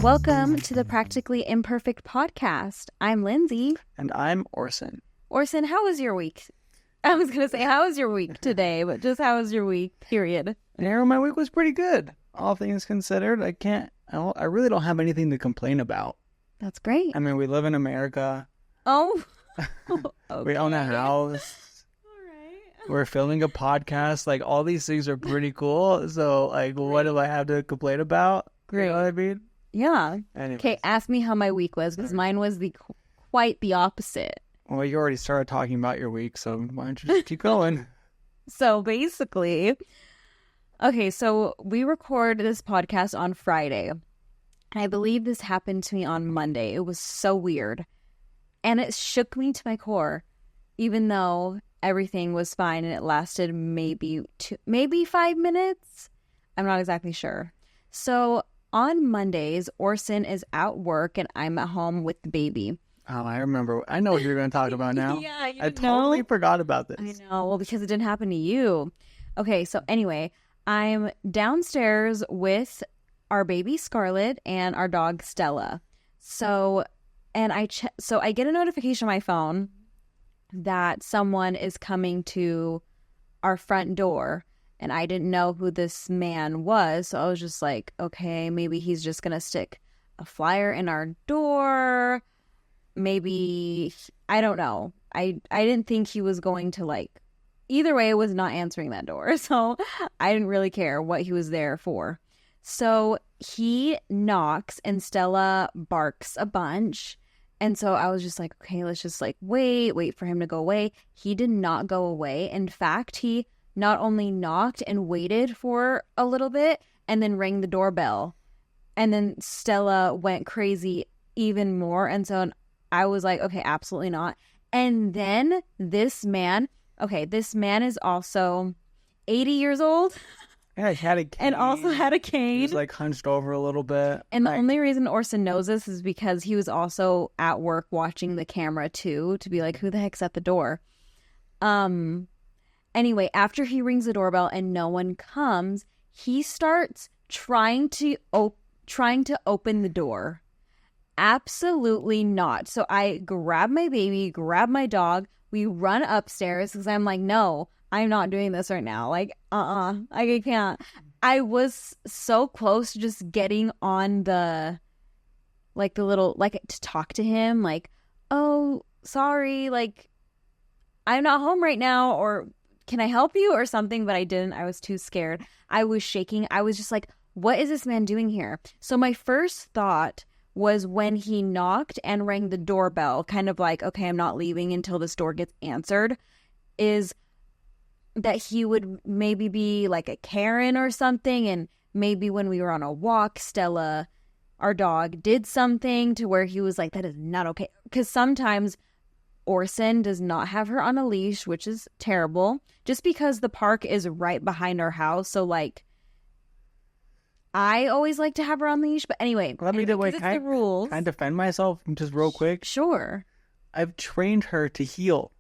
Welcome to the Practically Imperfect podcast. I'm Lindsay. And I'm Orson. Orson, how was your week? I was going to say, how was your week today? But just how was your week, period? My week was pretty good. All things considered, I really don't have anything to complain about. That's great. I mean, we live in America. Oh. We own a house. All right. We're filming a podcast. Like, all these things are pretty cool. So, like, what do I have to complain about? Great. You know what I mean? Yeah. Anyways. Okay, ask me how my week was, because mine was quite the opposite. Well, you already started talking about your week, so why don't you just keep going? So basically, okay, so we record this podcast on Friday. And I believe this happened to me on Monday. It was so weird. And it shook me to my core, even though everything was fine and it lasted maybe 5 minutes. I'm not exactly sure. So on Mondays, Orson is at work and I'm at home with the baby. Oh, I remember. I know what you're going to talk about now. Yeah, I totally forgot about this. I know. Well, because it didn't happen to you. Okay, so anyway, I'm downstairs with our baby Scarlett and our dog Stella. So I get a notification on my phone that someone is coming to our front door. And I didn't know who this man was. So I was just like, okay, maybe he's just going to stick a flyer in our door. Maybe, I don't know. I didn't think he was going to either way, I was not answering that door. So I didn't really care what he was there for. So he knocks and Stella barks a bunch. And so I was just like, okay, let's just wait for him to go away. He did not go away. In fact, he not only knocked and waited for a little bit and then rang the doorbell. And then Stella went crazy even more. And so I was like, okay, absolutely not. And then this man is also 80 years old. Yeah, he had a cane. And also had a cane. He was hunched over a little bit. And the only reason Orson knows this is because he was also at work watching the camera too, to be like, who the heck's at the door? Anyway, after he rings the doorbell and no one comes, he starts trying to open the door. Absolutely not. So I grab my baby, grab my dog. We run upstairs because I'm like, no, I'm not doing this right now. I can't. I was so close to just getting on the little, to talk to him. Oh, sorry. I'm not home right now, or can I help you or something? But I didn't. I was too scared. I was shaking. I was just like, what is this man doing here? So my first thought was when he knocked and rang the doorbell, kind of like, okay, I'm not leaving until this door gets answered, is that he would maybe be like a Karen or something. And maybe when we were on a walk, Stella, our dog, did something to where he was like, that is not okay. Because sometimes Orson does not have her on a leash, which is terrible, just because the park is right behind our house. So I always like to have her on leash, but anyway, let me the rules. Can I defend myself just real quick? Sure. I've trained her to heel.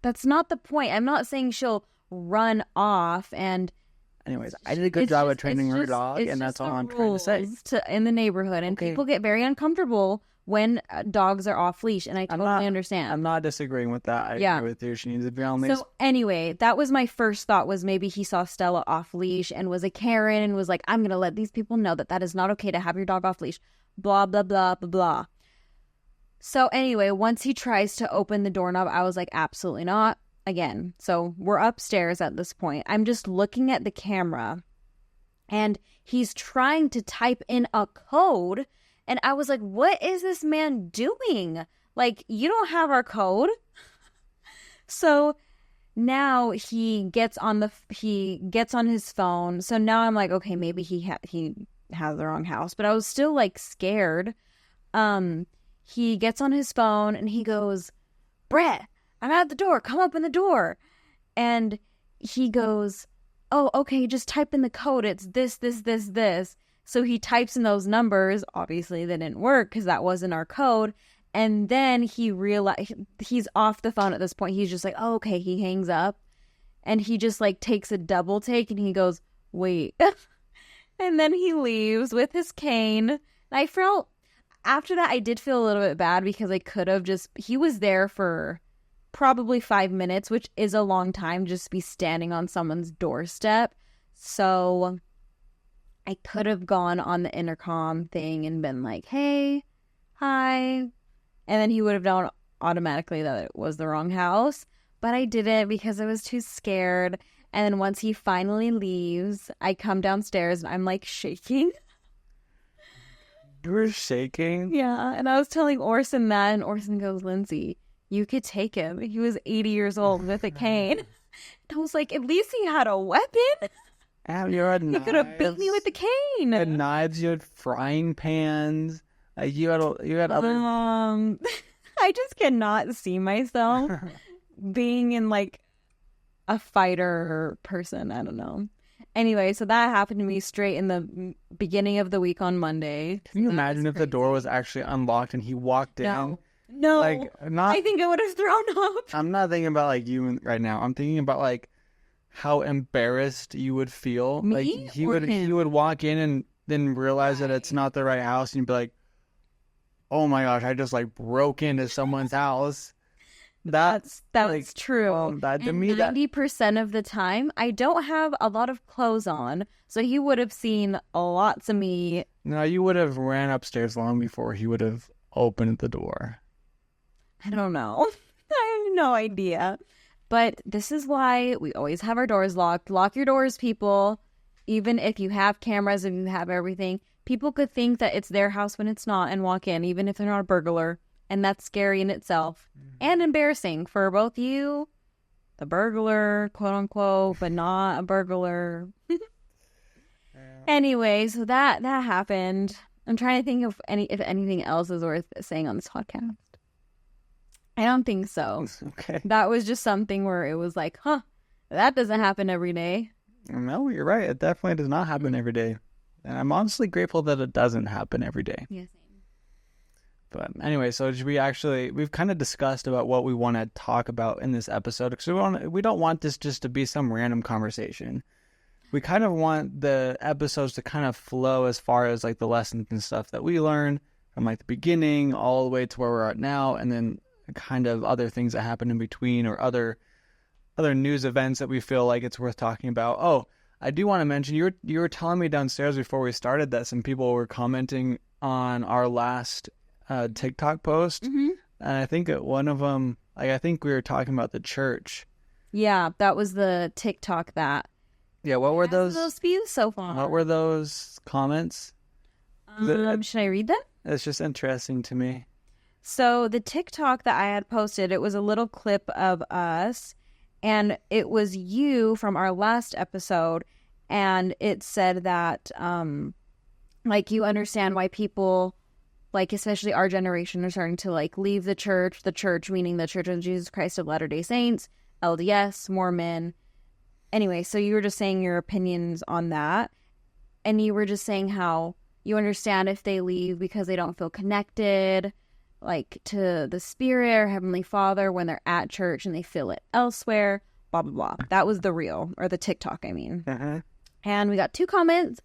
That's not the point. I'm not saying she'll run off and... Anyways, I did a good job at training her dog, and that's all I'm trying to say. In the neighborhood, and people get very uncomfortable when dogs are off leash, and I totally understand. I'm not disagreeing with that. I agree with you. She needs to be on leash. So anyway, that was my first thought, was maybe he saw Stella off leash and was a Karen and was like, I'm going to let these people know that is not okay to have your dog off leash. Blah, blah, blah, blah, blah. So anyway, once he tries to open the doorknob, I was like, absolutely not. Again, so we're upstairs at this point. I'm just looking at the camera and he's trying to type in a code. And I was like, what is this man doing? You don't have our code. So now he gets on his phone. So now I'm like, okay, maybe he has the wrong house. But I was still scared. He gets on his phone and he goes, Brett, I'm at the door. Come open the door. And he goes, oh, okay, just type in the code. It's this, this, this, this. So he types in those numbers. Obviously, they didn't work because that wasn't our code. And then he realized he's off the phone at this point. He's just like, oh, okay. He hangs up. and he just like takes a double take and he goes, wait. And then he leaves with his cane. And I felt, after that, I did feel a little bit bad because I could have just, he was there for probably 5 minutes, which is a long time just to be standing on someone's doorstep. So I could have gone on the intercom thing and been like, hey, hi. And then he would have known automatically that it was the wrong house. But I didn't because I was too scared. And then once he finally leaves, I come downstairs and I'm like shaking. You were shaking? Yeah. And I was telling Orson that, and Orson goes, Lindsay, you could take him. He was 80 years old with a cane. And I was like, at least he had a weapon. You had He knives. could have beat me with the cane. You had knives. You had frying pans. You had other. I just cannot see myself being in like a fighter person. I don't know. Anyway, so that happened to me straight in the beginning of the week on Monday. Can you imagine if the door was actually unlocked and he walked in? No, Like, not. I think I would have thrown up. I'm not thinking about like you right now. I'm thinking about like how embarrassed you would feel. Me Like he or would him? he would walk in and then realize that it's not the right house, and you'd be like, "Oh my gosh, I just like broke into someone's house." That's like, true. that to And me that 90% of the time, I don't have a lot of clothes on, so he would have seen lots of me. no, you would have ran upstairs long before he would have opened the door. I don't know. I have no idea. But this is why we always have our doors locked. Lock your doors, people. Even if you have cameras, if you have everything, people could think that it's their house when it's not and walk in, even if they're not a burglar. And that's scary in itself and embarrassing for both you, the burglar, quote unquote, but not a burglar. Anyway, so that happened. I'm trying to think of if anything else is worth saying on this podcast. I don't think so. Okay. That was just something where it was like, huh, that doesn't happen every day. No, you're right. It definitely does not happen every day. And I'm honestly grateful that it doesn't happen every day. Yes. But anyway, so we've kind of discussed about what we want to talk about in this episode, because we don't want this just to be some random conversation. We kind of want the episodes to kind of flow as far as like the lessons and stuff that we learned from like the beginning all the way to where we're at now, and then kind of other things that happen in between, or other news events that we feel like it's worth talking about. Oh, I do want to mention, you were telling me downstairs before we started that some people were commenting on our last TikTok post, Mm-hmm. and I think one of them, like, I think we were talking about the church. Yeah, that was the TikTok that. Yeah, what were those views so far? What were those comments? Should I read them? It's just interesting to me. So the TikTok that I had posted, it was a little clip of us, and it was you from our last episode, and it said that, like, you understand why people, like, especially our generation, are starting to, like, leave the church meaning the Church of Jesus Christ of Latter-day Saints, LDS, Mormon. Anyway, so you were just saying your opinions on that, and you were just saying how you understand if they leave because they don't feel connected, like, to the Spirit or Heavenly Father when they're at church and they feel it elsewhere, blah, blah, blah. That was the reel, or the TikTok, I mean. Uh-huh. And we got 2 comments.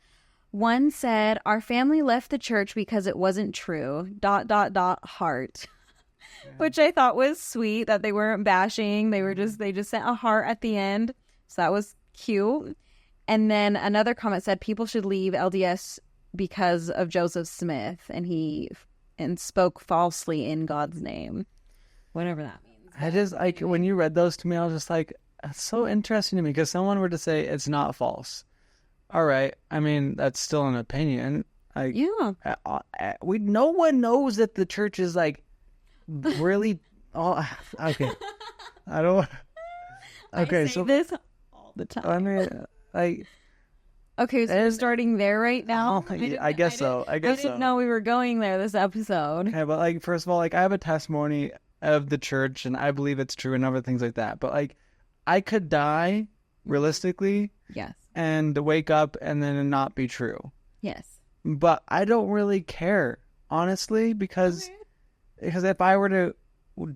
One said, our family left the church because it wasn't true, ... heart. Which I thought was sweet, that they weren't bashing. They just sent a heart at the end. So that was cute. And then another comment said, people should leave LDS because of Joseph Smith, and spoke falsely in God's name. Whatever that means. I just, like, when you read those to me, I was just like, that's so interesting to me, because someone were to say it's not false. All right. I mean, that's still an opinion. Like, Yeah. no one knows that the church is like really. Oh, okay. I don't. Okay, I say so this all the time. I mean, like, Okay, so we're starting there right now. Oh, I guess so. I didn't know we were going there this episode. okay, but like, first of all, like, I have a testimony of the church, and I believe it's true, and other things like that. But like, I could die realistically, Yes. and wake up and then it not be true. Yes. But I don't really care, honestly, because if I were to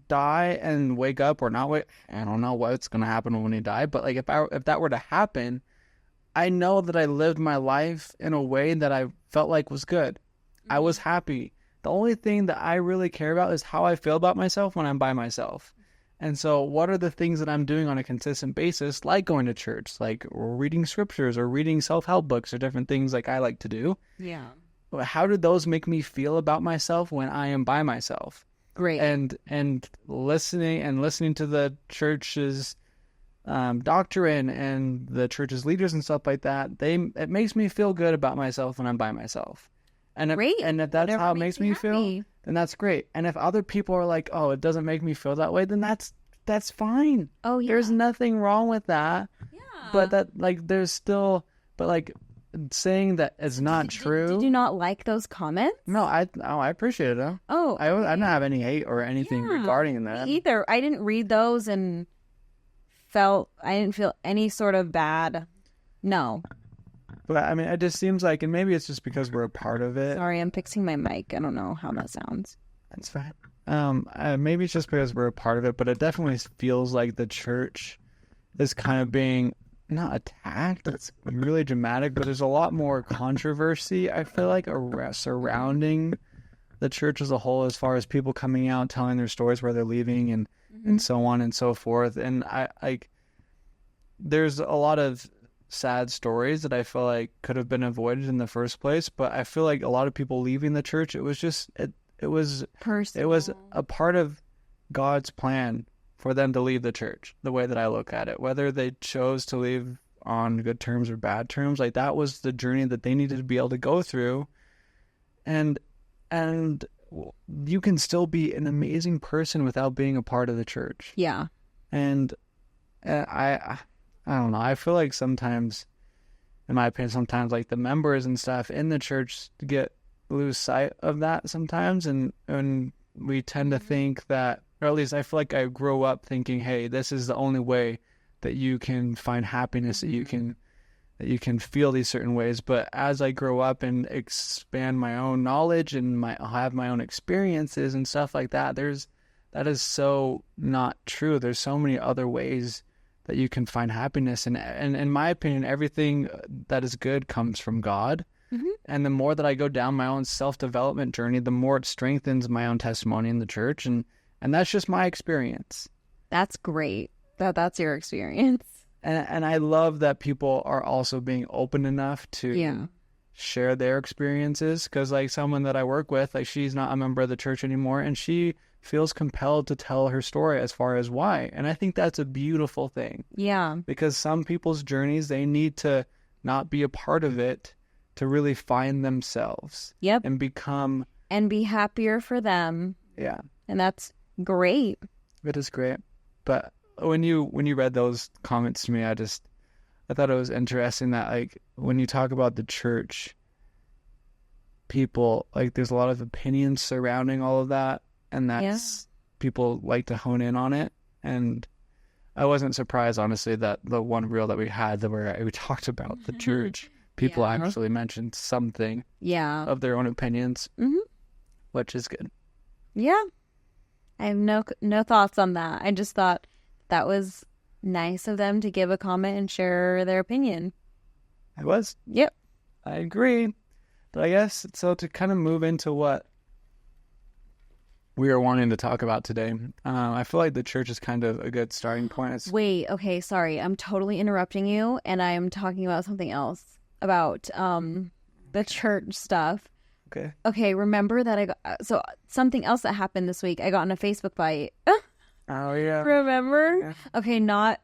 die and wake up or not wake, I don't know what's going to happen when you die, but like if that were to happen, I know that I lived my life in a way that I felt like was good. I was happy. The only thing that I really care about is how I feel about myself when I'm by myself. And so what are the things that I'm doing on a consistent basis, like going to church, like reading scriptures or reading self-help books or different things like I like to do? Yeah. How do those make me feel about myself when I am by myself? Great. And listening to the church's doctrine and the church's leaders and stuff like that, it makes me feel good about myself when I'm by myself. And Great. If that's Whatever how it makes makes me you feel, happy. then that's great. And if other people are like, oh, it doesn't make me feel that way, then that's fine. Oh, yeah. There's nothing wrong with that. Yeah. But that, like, there's still, but like saying that it's not true. Did you not like those comments? No, I appreciate it. Though. Oh, I don't have any hate or anything regarding that. me either. I didn't read those and I didn't feel any sort of bad. No. But I mean, it just seems like, and maybe it's just because we're a part of it. Sorry, I'm fixing my mic. I don't know how that sounds. That's fine. Maybe it's just because we're a part of it, but it definitely feels like the church is kind of being not attacked. It's really dramatic, but there's a lot more controversy, I feel like, surrounding the church as a whole, as far as people coming out, telling their stories where they're leaving and so on and so forth. And there's a lot of sad stories that I feel like could have been avoided in the first place, but I feel like a lot of people leaving the church, it was a part of God's plan for them to leave the church, the way that I look at it. Whether they chose to leave on good terms or bad terms, like that was the journey that they needed to be able to go through. And you can still be an amazing person without being a part of the church. Yeah. And I don't know. I feel like sometimes, in my opinion, sometimes like the members and stuff in the church lose sight of that sometimes, and we tend to think that, or at least I feel like I grew up thinking, hey, this is the only way that you can find happiness, that you can feel these certain ways. But as I grow up and expand my own knowledge and have my own experiences and stuff like that, that is so not true. There's so many other ways that you can find happiness. And in my opinion, everything that is good comes from God. Mm-hmm. And the more that I go down my own self-development journey, the more it strengthens my own testimony in the church. And that's just my experience. That's great. That's your experience. And I love that people are also being open enough to share their experiences. Because like someone that I work with, like she's not a member of the church anymore, and she feels compelled to tell her story as far as why. And I think that's a beautiful thing. Yeah. Because some people's journeys, they need to not be a part of it to really find themselves. Yep. And become... And be happier for them. Yeah. And that's great. It is great. But when you read those comments to me, I thought it was interesting that like when you talk about the church, people, like there's a lot of opinions surrounding all of that. And that's people like to hone in on it. And I wasn't surprised, honestly, that the one reel that we had where we talked about the church, people actually mentioned something of their own opinions, which is good. Yeah. I have no thoughts on that. I just thought that was nice of them to give a comment and share their opinion. It was. Yep. I agree. But I guess, so to kind of move into what we are wanting to talk about today, I feel like the church is kind of a good starting point. Wait, okay, sorry. I'm totally interrupting you, and I'm talking about something else, about the church stuff. Okay, remember that so something else that happened this week, I got in a Facebook fight. Oh, yeah. Remember? Yeah. Okay,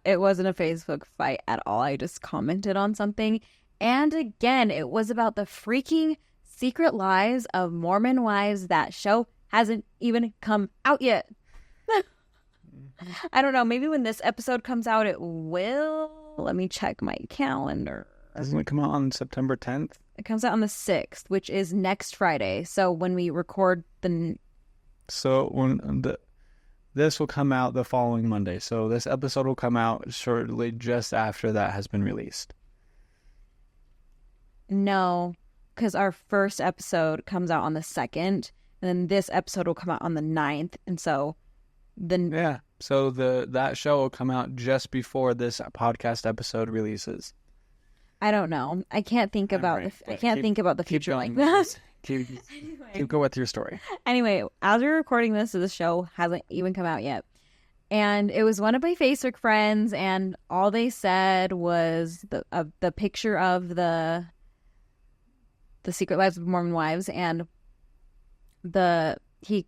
it wasn't a Facebook fight at all. I just commented on something. And again, it was about the freaking Secret Lives of Mormon Wives. That show hasn't even come out yet. I don't know. Maybe when this episode comes out, it will. Let me check my calendar. Doesn't it come out on September 10th? It comes out on the 6th, which is next Friday. So when we record this will come out the following Monday. So this episode will come out shortly just after that has been released. No, because our first episode comes out on the 2nd, and then this episode will come out on the 9th. And so Yeah. So that show will come out just before this podcast episode releases. I don't know. I can't think about Right. I can't think about the future like going. that. Keep going with your story. Anyway, as we're recording this, the show hasn't even come out yet. And it was one of my Facebook friends, and all they said was the picture of the Secret Lives of Mormon Wives, and he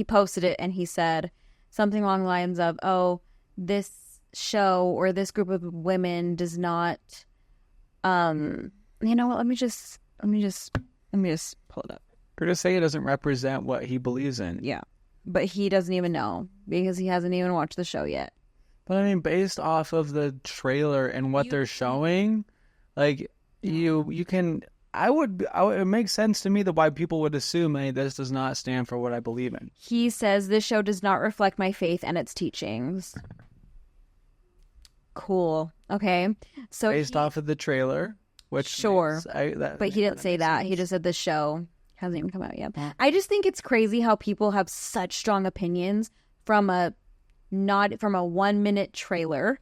posted it, and he said something along the lines of, "Oh, this show or this group of women does not, you know what? Let me just pull it up." Or to say it doesn't represent what he believes in. Yeah, but he doesn't even know because he hasn't even watched the show yet. But I mean, based off of the trailer and what they're showing, like you can. It makes sense to me that why people would assume, hey, this does not stand for what I believe in. He says this show does not reflect my faith and its teachings. Cool. Okay. So Based off of the trailer, which sure, but he didn't say that. He just said the show hasn't even come out yet. I just think it's crazy how people have such strong opinions from a 1-minute trailer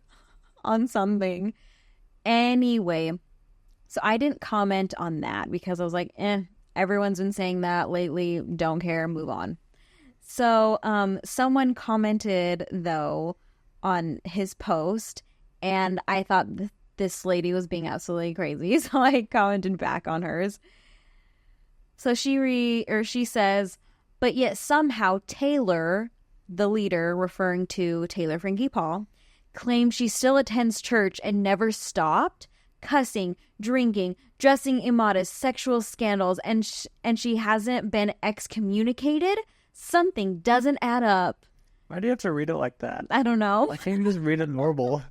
on something. Anyway. So I didn't comment on that because I was like, everyone's been saying that lately. Don't care. Move on. So someone commented, though, on his post, and I thought this lady was being absolutely crazy. So I commented back on hers. So she says, but yet somehow Taylor, the leader, referring to Taylor Frankie Paul, claims she still attends church and never stopped cussing, drinking, dressing immodest, sexual scandals, and she hasn't been excommunicated. Something doesn't add up. Why do you have to read it like that? I don't know. Why can't you just read it normal?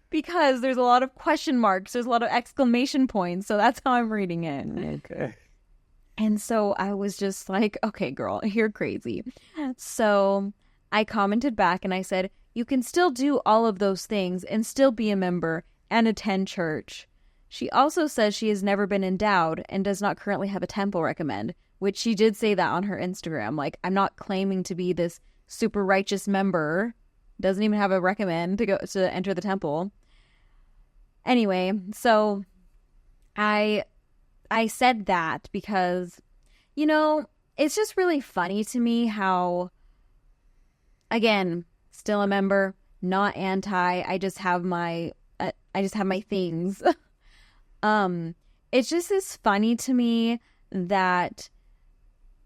Because there's a lot of question marks. There's a lot of exclamation points. So that's how I'm reading it. Okay. And so I was just like, okay, girl, you're crazy. So I commented back and I said, you can still do all of those things and still be a member and attend church. She also says she has never been endowed and does not currently have a temple recommend, which she did say that on her Instagram. Like, I'm not claiming to be this super righteous member. Doesn't even have a recommend to enter the temple. Anyway, so I said that because, you know, it's just really funny to me how, again, still a member, not anti. I just have my things. It's just as funny to me that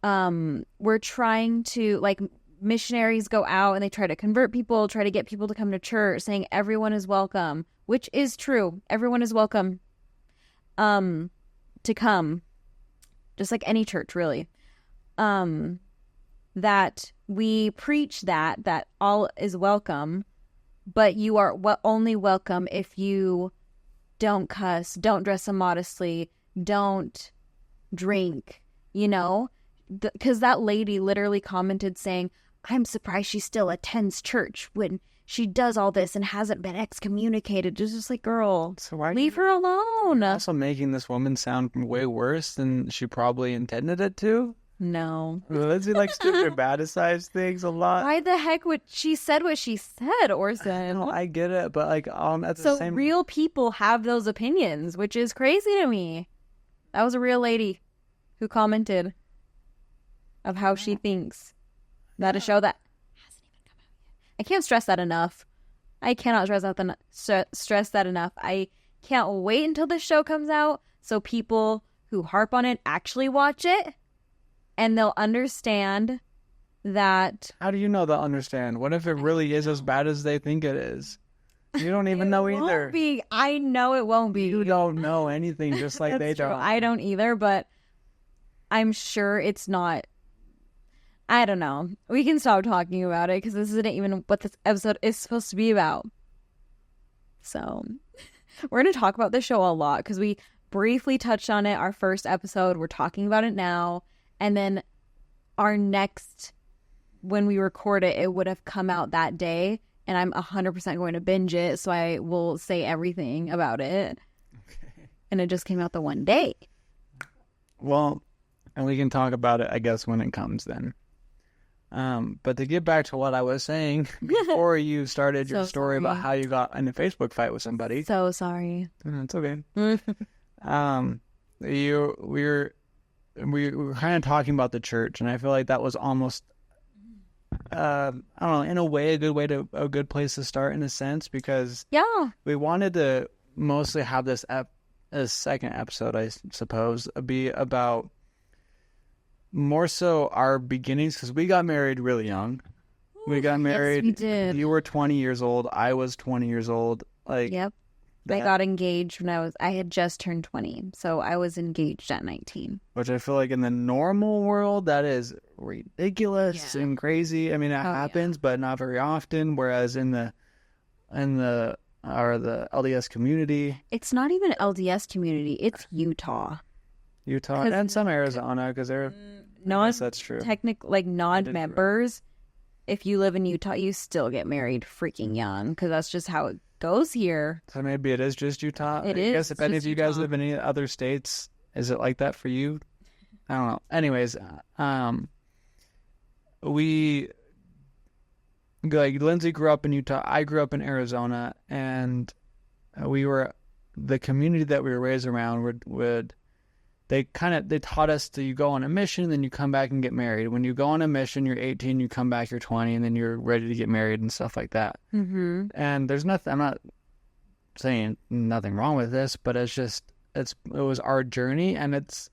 we're trying to, like, missionaries go out and they try to convert people, try to get people to come to church, saying everyone is welcome, which is true. Everyone is welcome to come, just like any church, really. That we preach that all is welcome, but you are only welcome if you don't cuss, don't dress immodestly, don't drink, you know? Because that lady literally commented saying, I'm surprised she still attends church when she does all this and hasn't been excommunicated. It's just like, girl, so why leave her alone. Also making this woman sound way worse than she probably intended it to. No. Lindsay likes to dramatize things a lot. Why the heck would she said what she said, Orson? No, I get it, but like at the same. So real people have those opinions, which is crazy to me. That was a real lady who commented of how she thinks that a show that hasn't even come out yet. I can't stress that enough. I cannot stress that enough. I can't wait until this show comes out so people who harp on it actually watch it and they'll understand that. How do you know they'll understand? What if it really is as bad as they think it is? You don't even know either. Won't be. I know it won't be. You don't know anything, just like they true. don't. I don't either, but I'm sure it's not. I don't know. We can stop talking about it because this isn't even what this episode is supposed to be about. So we're going to talk about this show a lot because we briefly touched on it our first episode. We're talking about it now. And then our next, when we record it, it would have come out that day. And I'm 100% going to binge it. So I will say everything about it. Okay. And it just came out the one day. Well, and we can talk about it, I guess, when it comes then. But to get back to what I was saying before you started your So story about sorry. how you got in a Facebook fight with somebody. So sorry. It's okay. We were kind of talking about the church, and I feel like that was almost, I don't know, in a way, a good place to start in a sense, because Yeah. we wanted to mostly have this second episode, I suppose, be about more so our beginnings, because we got married really young. We got married. Yes, we did. You were 20 years old. I was 20 years old. Like, Yep. I got engaged when I had just turned 20. So I was engaged at 19. which I feel like in the normal world, that is ridiculous Yeah. and crazy. I mean, it yeah. happens, but not very often. Whereas in the LDS community, It's not even LDS community. It's Utah. Utah, 'Cause- and some Arizona, because they're, I guess that's true. Like non-members, if you live in Utah, you still get married freaking young because that's just how it goes here. So maybe it is just Utah. It I is guess if any of just you guys Utah. live in any other states, is it like that for you? I don't know. Anyways, we, like, Lindsay grew up in Utah. I grew up in Arizona, and the community that we were raised around they taught us that you go on a mission, then you come back and get married. When you go on a mission, you're 18, you come back, you're 20, and then you're ready to get married and stuff like that. Mm-hmm. And there's nothing, I'm not saying nothing wrong with this, but it was our journey, and it's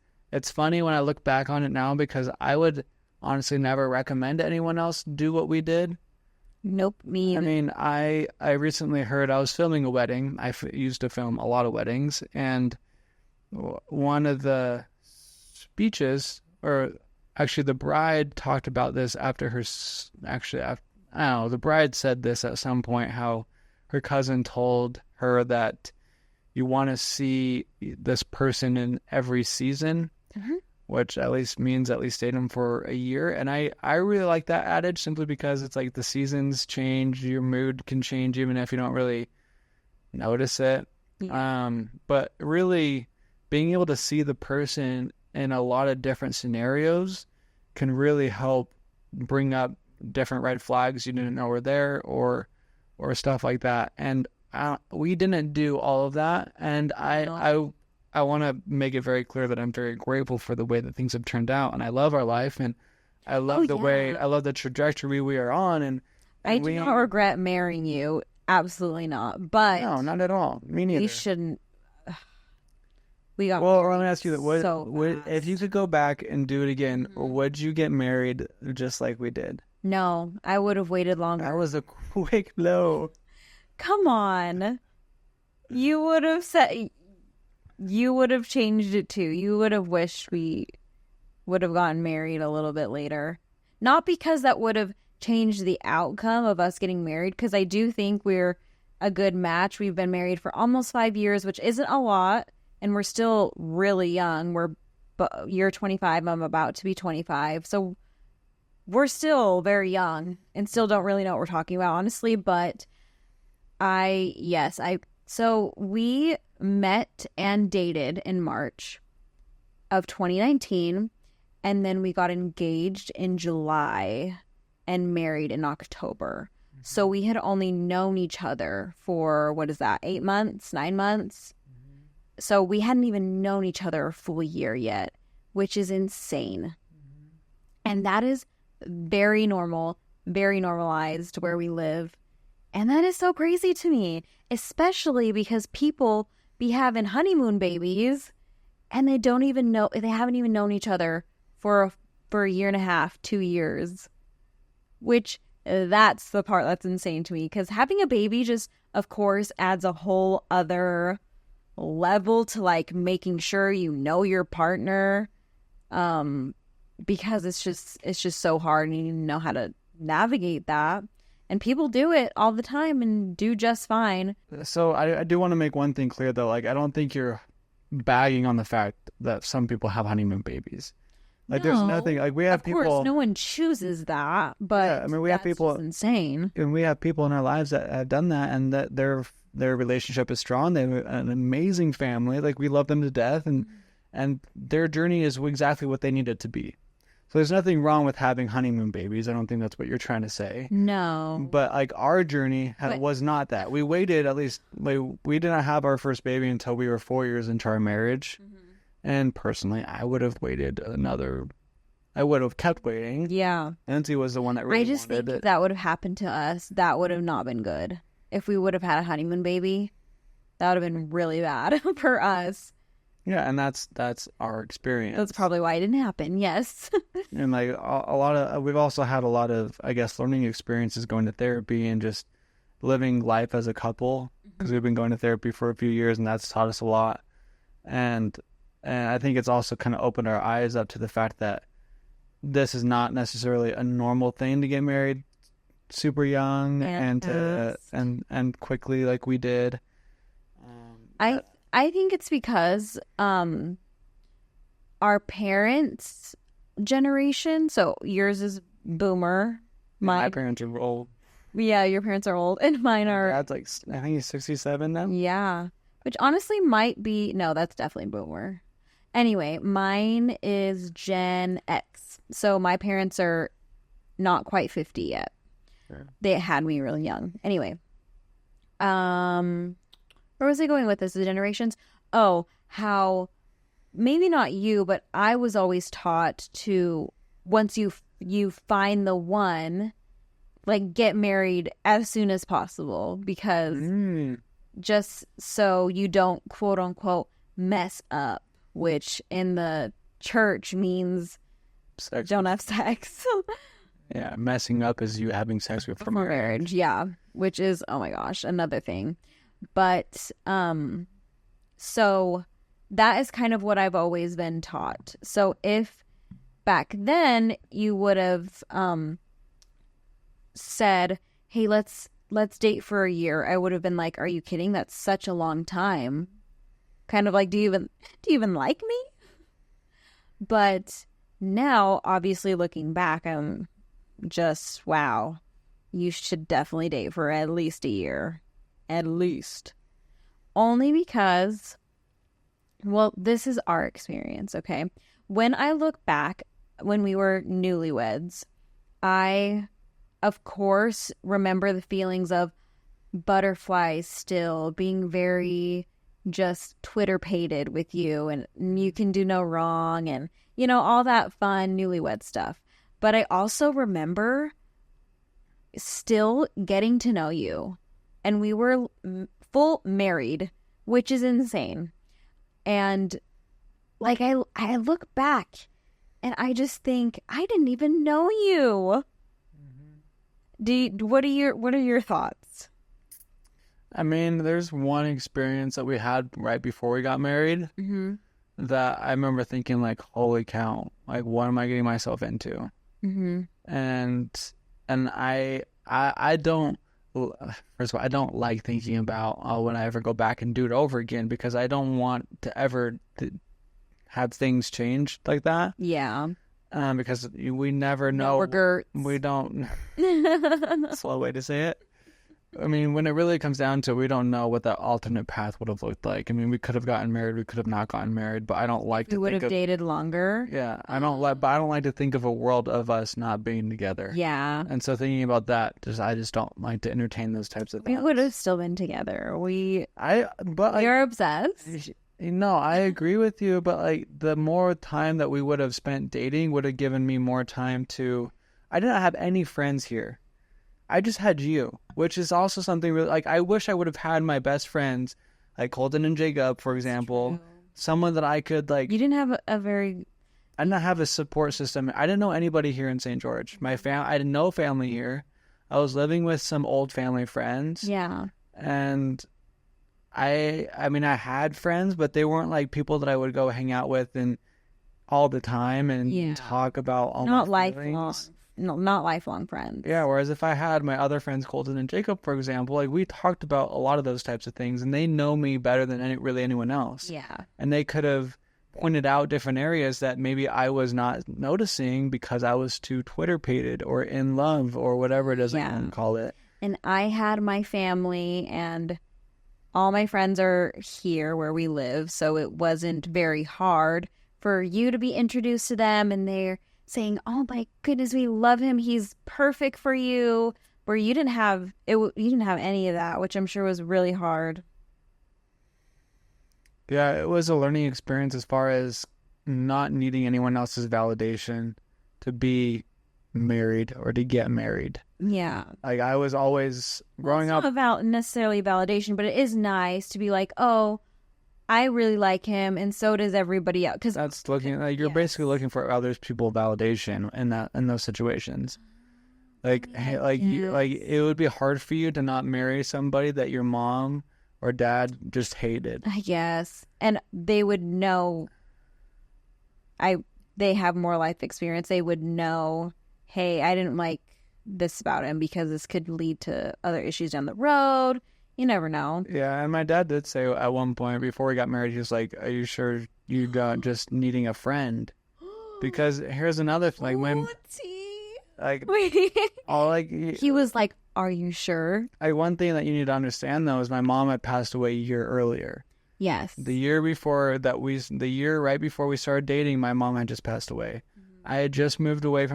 funny when I look back on it now, because I would honestly never recommend anyone else do what we did. Nope, me I either. mean, I recently heard, I was filming a wedding. I used to film a lot of weddings, and one of the speeches, or actually the bride talked about this after I don't know, the bride said this at some point, how her cousin told her that you want to see this person in every season, which at least means at least date them for a year. And I really like that adage, simply because it's like the seasons change, your mood can change even if you don't really notice it. Yeah. But really being able to see the person in a lot of different scenarios can really help bring up different red flags you didn't know were there, or stuff like that. And we didn't do all of that, and I want to make it very clear that I'm very grateful for the way that things have turned out, and I love our life, and I love I love the trajectory we are on, and I do not regret marrying you. Absolutely not. But no, not at all. Me neither. we shouldn't. We got Well, let me ask you that: so if you could go back and do it again, would you get married just like we did? No, I would have waited longer. That was a quick no. Come on. You would have changed it too. You would have wished we would have gotten married a little bit later. Not because that would have changed the outcome of us getting married, because I do think we're a good match. We've been married for almost 5 years, which isn't a lot, and we're still really young. You're 25, I'm about to be 25. So we're still very young and still don't really know what we're talking about, honestly, but so we met and dated in March of 2019, and then we got engaged in July and married in October. Mm-hmm. So we had only known each other for, 8 months, 9 months? Mm-hmm. So we hadn't even known each other a full year yet, which is insane. Mm-hmm. And that is very normal, very normalized where we live. And that is so crazy to me, especially because people be having honeymoon babies and they haven't even known each other for a year and a half, 2 years, which that's the part that's insane to me, because having a baby just, of course, adds a whole other level to like making sure you know your partner, because it's just so hard and you need to know how to navigate that. And people do it all the time and do just fine. So I do want to make one thing clear, though. Like, I don't think you're bagging on the fact that some people have honeymoon babies. Like, there's nothing. Like, we have people. Of course, no one chooses that, but yeah, I mean, we have people. Just insane. And we have people in our lives that have done that, and that their relationship is strong. They have an amazing family. Like, we love them to death, and their journey is exactly what they need it to be. So there's nothing wrong with having honeymoon babies. I don't think that's what you're trying to say. No. But like our journey was not that. We waited at least, like, we did not have our first baby until we were 4 years into our marriage. And personally, I would have waited I would have kept waiting. Yeah. Nancy was the one that really I just wanted think it. if that would have happened to us, that would have not been good. If we would have had a honeymoon baby, that would have been really bad for us. Yeah, and that's our experience. That's probably why it didn't happen. Yes. And like a lot of, we've also had a lot of, I guess, learning experiences going to therapy and just living life as a couple, because we've been going to therapy for a few years, and that's taught us a lot. And I think it's also kind of opened our eyes up to the fact that this is not necessarily a normal thing to get married super young and quickly like we did. I think it's because our parents' generation, so yours is boomer. My parents are old. Yeah, your parents are old, and mine are. Dad's like, I think he's 67 now. Yeah, which honestly might be, no, that's definitely boomer. Anyway, mine is Gen X. So my parents are not quite 50 yet. Sure. They had me really young. Anyway, where was I going with this? The generations? Oh, how maybe not you, but I was always taught to, once you find the one, like, get married as soon as possible, because just so you don't, quote unquote, mess up, which in the church means don't have sex. Yeah, messing up is you having sex before marriage. Yeah, which is, oh my gosh, another thing. But so that is kind of what I've always been taught. So if back then you would have said, hey, let's date for a year, I would have been like, are you kidding? That's such a long time. Kind of like, do you even like me? But now, obviously, looking back, I'm just, wow, you should definitely date for at least a year. At least. Only because, well, this is our experience, okay? When I look back, when we were newlyweds, I, of course, remember the feelings of butterflies still, being very just Twitter-pated with you, and you can do no wrong, and, you know, all that fun newlywed stuff. But I also remember still getting to know you. And we were full married, which is insane. And like I look back and I just think, I didn't even know you. What are your thoughts? I mean, there's one experience that we had right before we got married that I remember thinking, like, holy cow, like, what am I getting myself into? And I don't. First of all, I don't like thinking about when I ever go back and do it over again, because I don't want to ever have things change like that. Yeah. Because we never know. No regrets. We don't. Slow way to say it. I mean, when it really comes down to it, we don't know what that alternate path would have looked like. I mean, we could have gotten married, we could have not gotten married, but I don't like to think we would have dated longer. Yeah, I don't like to think of a world of us not being together. Yeah. And so thinking about that, I just don't like to entertain those types of things. We would have still been together. You're obsessed. No, I agree with you, but like the more time that we would have spent dating would have given me more time to. I didn't have any friends here. I just had you, which is also something really, like, I wish I would have had my best friends, like Colton and Jacob, for example, someone that I could, like. You didn't have I didn't have a support system. I didn't know anybody here in St. George. I had no family here. I was living with some old family friends. Yeah. And I mean, I had friends, but they weren't like people that I would go hang out with and all the time and talk about all my feelings. Not lifelong friends. Yeah, whereas if I had my other friends, Colton and Jacob, for example, like, we talked about a lot of those types of things, and they know me better than anyone else. Yeah. And they could have pointed out different areas that maybe I was not noticing because I was too Twitter-pated or in love or whatever it is I want to call it. And I had my family, and all my friends are here where we live, so it wasn't very hard for you to be introduced to them, and saying, "Oh my goodness, we love him. He's perfect for you." Where you didn't have it, you didn't have any of that, which I'm sure was really hard. Yeah, it was a learning experience as far as not needing anyone else's validation to be married or to get married. Yeah. Like I was always growing Well, up. it's not necessarily validation, but it is nice to be like, oh, I really like him, and so does everybody else. Because That's looking like you're Yes. basically looking for others people validation in those situations. Like hey, like it would be hard for you to not marry somebody that your mom or dad just hated. I guess, and they would know. They have more life experience. They would know, hey, I didn't like this about him because this could lead to other issues down the road. You never know. Yeah, and my dad did say at one point before we got married, he was like, "Are you sure you're not just needing a friend?" Because here's another thing, like when like all like He was like, "Are you sure?" one thing that you need to understand though is my mom had passed away a year earlier. Yes. The year right before we started dating, my mom had just passed away. I had just moved away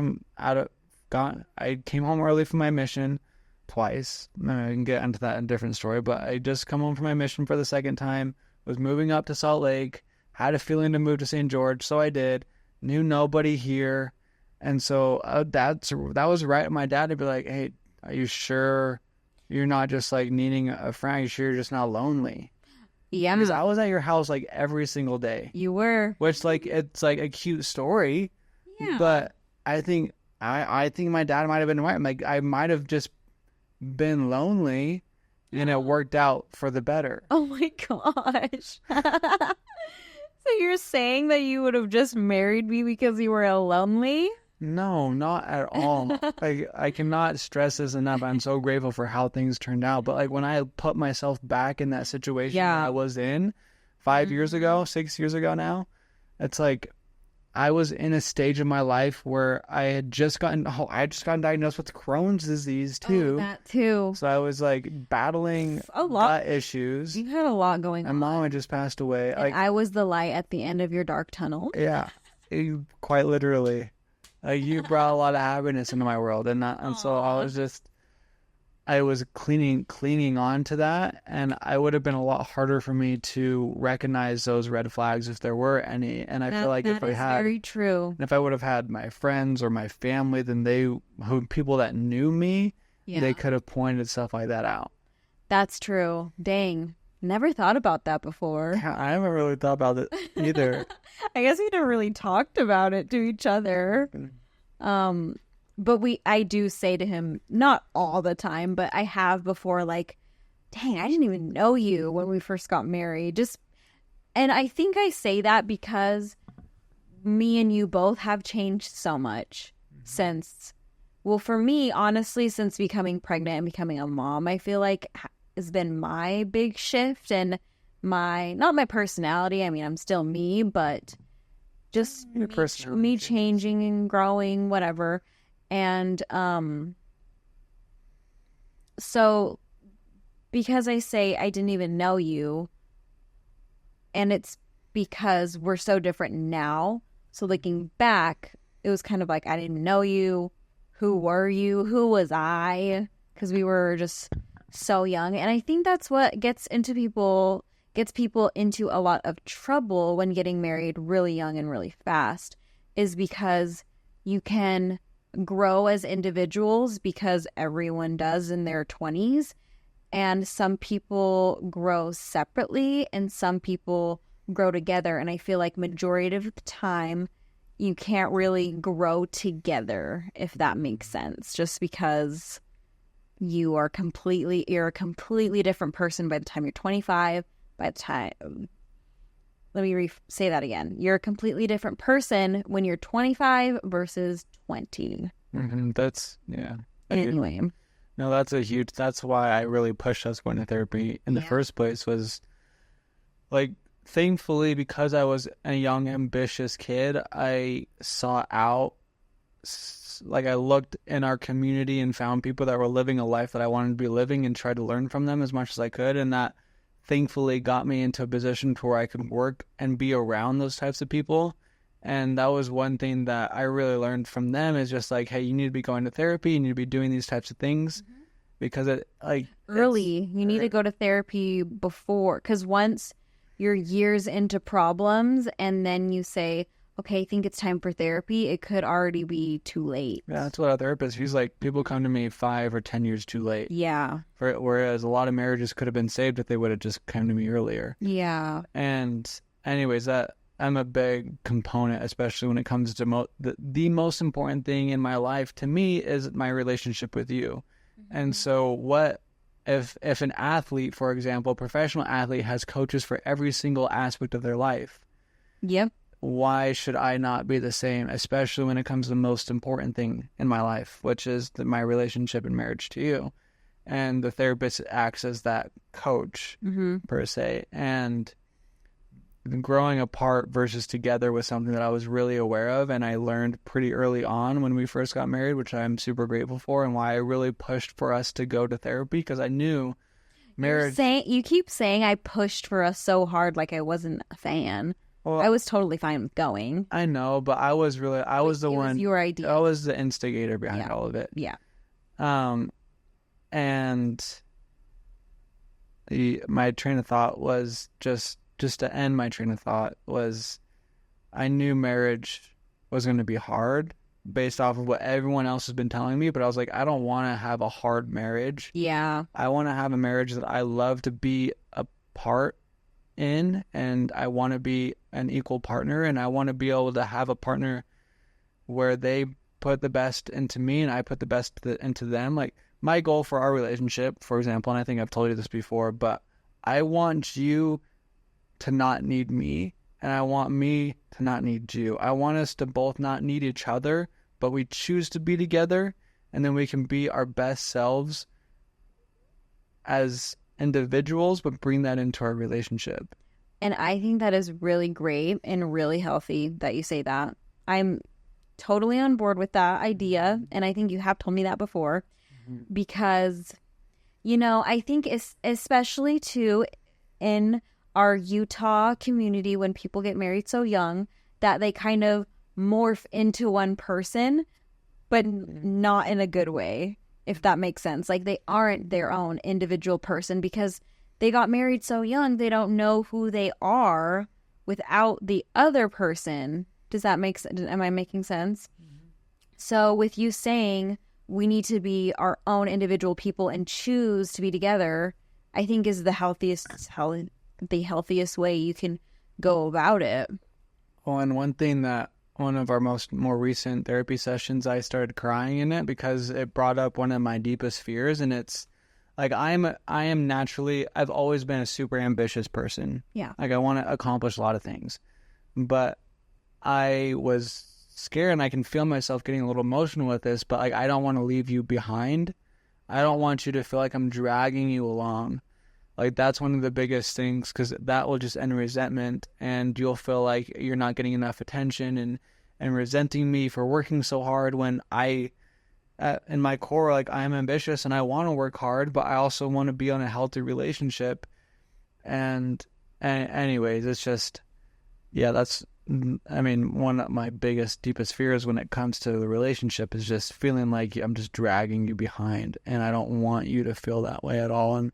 I came home early from my mission twice. I can get into that in a different story, but I just come home from my mission for the second time, was moving up to Salt Lake, had a feeling to move to St. George, so I did, knew nobody here. And so that was right. My dad would be like, "Hey, are you sure you're not just like needing a friend? Are you sure you're just not lonely?" Yeah. Because I was at your house like every single day, You were. which like it's like a cute story, Yeah. but I think my dad might have been right. Like I might have just been lonely, and it worked out for the better. Oh my gosh. So you're saying that you would have just married me because you were lonely? No, not at all. Like I cannot stress this enough. I'm so grateful for how things turned out. But like when I put myself back in that situation Yeah. that I was in 5 years ago, 6 years ago now, it's like I was in a stage of my life where I had just gotten diagnosed with Crohn's disease too. Oh, that too. So I was like battling A lot. gut issues. You had a lot going My on. mom had just passed away. And Like I was the light at the end of your dark tunnel. yeah, quite literally. You brought a lot of happiness into my world, and so I was clinging on to that, and I would have been a lot harder for me to recognize those red flags if there were any. And I feel like that is very true. if I would have had my friends or my family, then people that knew me, Yeah. they could have pointed stuff like that out. That's true. Dang. Never thought about that before. I haven't really thought about it either. I guess we never really talked about it to each other. But I do say to him, not all the time, but I have before, like, dang, I didn't even know you when we first got married. And I think I say that because me and you both have changed so much since, well, for me, honestly, since becoming pregnant and becoming a mom, I feel like has been my big shift and not my personality. I mean, I'm still me, but just Your personality me changes. changing and growing, whatever. And so because I say I didn't even know you, and it's because we're so different now. So looking back, it was kind of like I didn't know you. Who were you? Who was I? Because we were just so young. And I think that's what gets people into a lot of trouble when getting married really young and really fast, is because you can grow as individuals because everyone does in their 20s. And some people grow separately and some people grow together. And I feel like majority of the time you can't really grow together, if that makes sense, just because you're a completely different person by the time you're 25. By the time, let me say that again. You're a completely different person when you're 25 versus 20. That's yeah. Anyway. No, that's why I really pushed us going to therapy in the first place, was like, thankfully, because I was a young, ambitious kid, I sought out, like I looked in our community and found people that were living a life that I wanted to be living and tried to learn from them as much as I could. And that thankfully got me into a position to where I could work and be around those types of people And that was one thing that I really learned from them, is just like, hey, you need to be going to therapy, you need to be doing these types of things, because it like Early, you need to go to therapy before, because once you're years into problems and then you say, okay, I think it's time for therapy, it could already be too late. Yeah, that's what our therapist, he's like, people come to me 5 or 10 years too late. Yeah. Whereas a lot of marriages could have been saved if they would have just come to me earlier. Yeah. And anyways, that I'm a big component, especially when it comes to the most important thing in my life to me is my relationship with you. And so what if an athlete, for example, a professional athlete, has coaches for every single aspect of their life? Yep. Why should I not be the same, especially when it comes to the most important thing in my life, which is my relationship and marriage to you? And the therapist acts as that coach, per se. And growing apart versus together was something that I was really aware of, and I learned pretty early on when we first got married, which I'm super grateful for, and why I really pushed for us to go to therapy, because I knew marriage... You keep saying I pushed for us so hard like I wasn't a fan. Well, I was totally fine with going. I know, but I was the one... It was your idea. I was the instigator behind all of it. Yeah. And my train of thought was just to end my train of thought was, I knew marriage was going to be hard based off of what everyone else has been telling me, but I was like, I don't want to have a hard marriage. Yeah. I want to have a marriage that I love to be a part in, and I want to be an equal partner, and I want to be able to have a partner where they put the best into me and I put the best into them. Like, my goal for our relationship, for example, and I think I've told you this before, but I want you to not need me, and I want me to not need you. I want us to both not need each other, but we choose to be together, and then we can be our best selves as individuals, but bring that into our relationship. And I think that is really great and really healthy that you say that. I'm totally on board with that idea, and I think you have told me that before, because, I think especially too in our Utah community, when people get married so young, that they kind of morph into one person, but not in a good way, if that makes sense. Like, they aren't their own individual person because they got married so young, they don't know who they are without the other person. Does that make sense? Am I making sense? So with you saying we need to be our own individual people and choose to be together, I think is the healthiest way you can go about it. Well, and one of our more recent therapy sessions, I started crying in it because it brought up one of my deepest fears, and it's like, I am naturally, I've always been a super ambitious person. Yeah. Like, I want to accomplish a lot of things, but I was scared, and I can feel myself getting a little emotional with this, but like, I don't want to leave you behind. I don't want you to feel like I'm dragging you along. Like, that's one of the biggest things, because that will just end resentment, and you'll feel like you're not getting enough attention and resenting me for working so hard, when in my core, like, I'm ambitious and I want to work hard, but I also want to be on a healthy relationship. And anyways, it's just, that's, one of my biggest, deepest fears when it comes to the relationship is just feeling like I'm just dragging you behind, and I don't want you to feel that way at all.